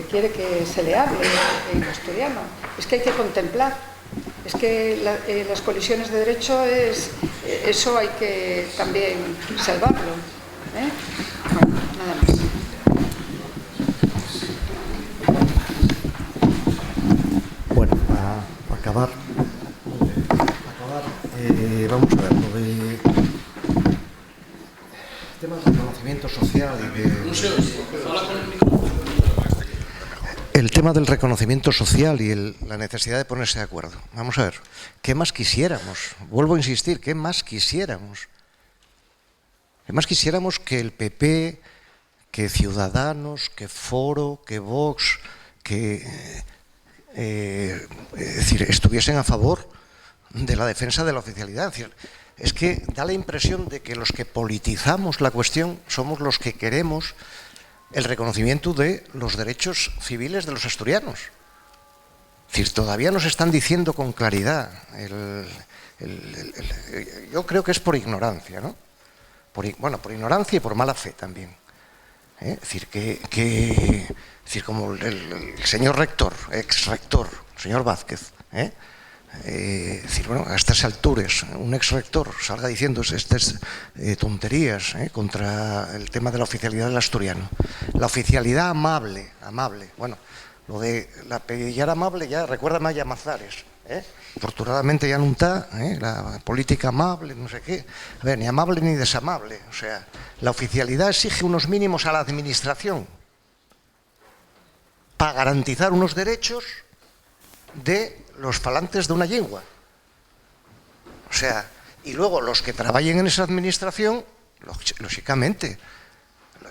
quiere que se le hable en asturiano. Es que hay que contemplar, es que las colisiones de derecho, eso hay que también salvarlo. Bueno, nada más. Bueno, para acabar, vamos a ver, lo de tema del reconocimiento social y el tema del reconocimiento social y la necesidad de ponerse de acuerdo. Vamos a ver, ¿qué más quisiéramos? Vuelvo a insistir, ¿qué más quisiéramos? ¿Qué más quisiéramos que el PP, que Ciudadanos, que Foro, que Vox, que es decir, estuviesen a favor de la defensa de la oficialidad. Es que da la impresión de que los que politizamos la cuestión somos los que queremos el reconocimiento de los derechos civiles de los asturianos. Es decir, todavía nos están diciendo con claridad, yo creo que es por ignorancia, ¿no? Por ignorancia y por mala fe también. Es decir, decir, como el señor rector, ex-rector, el señor Vázquez, decir, bueno, a estas alturas un ex-rector salga diciendo estas tonterías contra el tema de la oficialidad del asturiano. La oficialidad amable, bueno, lo de la pedillar amable ya recuerda a Llamazares, afortunadamente ya no está, la política amable, no sé qué, a ver, ni amable ni desamable, o sea, la oficialidad exige unos mínimos a la administración para garantizar unos derechos de los falantes de una lengua. O sea, y luego los que trabajen en esa administración, lógicamente,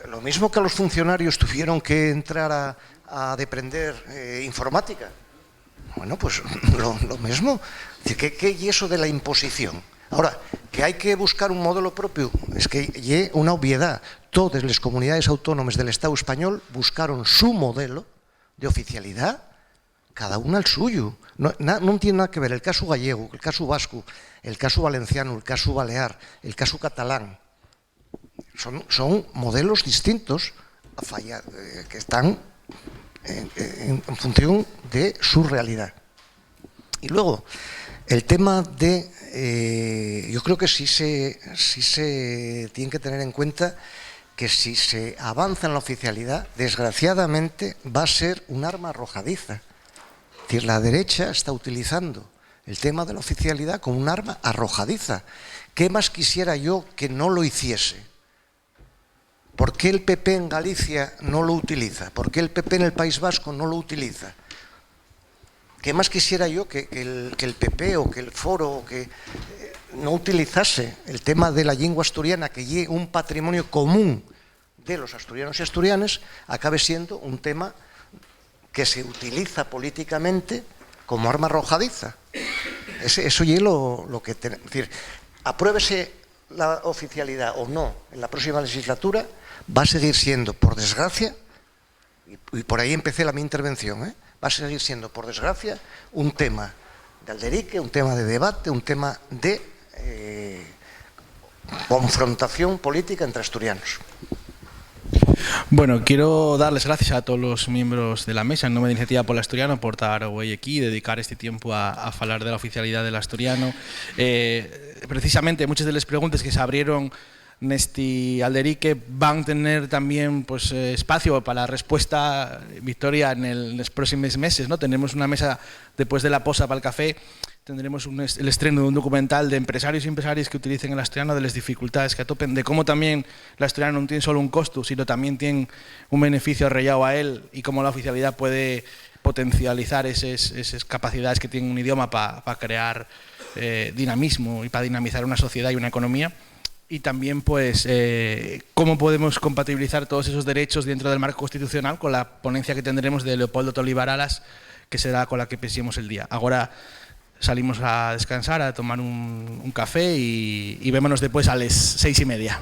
lo mismo que los funcionarios tuvieron que entrar a deprender informática. Bueno, pues lo mismo. ¿Qué y eso de la imposición? Ahora, que hay que buscar un modelo propio, es que hay una obviedad. Todas las comunidades autónomas del Estado español buscaron su modelo de oficialidad, cada una el suyo. No tiene nada que ver el caso gallego, el caso vasco, el caso valenciano, el caso balear, el caso catalán. Son modelos distintos que están en función de su realidad. Y luego, el tema de... yo creo que sí se tiene que tener en cuenta que si se avanza en la oficialidad, desgraciadamente va a ser un arma arrojadiza. Es decir, la derecha está utilizando el tema de la oficialidad como un arma arrojadiza. ¿Qué más quisiera yo que no lo hiciese? ¿Por qué el PP en Galicia no lo utiliza? ¿Por qué el PP en el País Vasco no lo utiliza? ¿Qué más quisiera yo que el PP o que el Foro que no utilizase el tema de la lengua asturiana, que lleve un patrimonio común de los asturianos y asturianas, acabe siendo un tema que se utiliza políticamente como arma arrojadiza? Eso es lo que... Es decir, apruébese la oficialidad o no en la próxima legislatura, va a seguir siendo, por desgracia, y por ahí empecé mi intervención, va a seguir siendo, por desgracia, un tema de alderique, un tema de debate, un tema de confrontación política entre asturianos. Bueno, quiero darles gracias a todos los miembros de la mesa en nombre de Iniciativa Pola Asturiano por estar hoy aquí y dedicar este tiempo a hablar de la oficialidad del asturiano. Precisamente muchas de las preguntas que se abrieron neste alderique van a tener también pues, espacio para la respuesta, Victoria, en los próximos meses, ¿no? Tenemos una mesa después de la posa para el café, tendremos el estreno de un documental de empresarios y empresarias que utilicen el asturiano, de las dificultades que atopen, de cómo también el asturiano no tiene solo un costo, sino también tiene un beneficio arrellado a él, y cómo la oficialidad puede potencializar esas capacidades que tiene un idioma para crear dinamismo y para dinamizar una sociedad y una economía. Y también pues cómo podemos compatibilizar todos esos derechos dentro del marco constitucional con la ponencia que tendremos de Leopoldo Tolivar Alas, que será con la que pensemos el día. Ahora salimos a descansar, a tomar un café y vémonos después a las 6:30.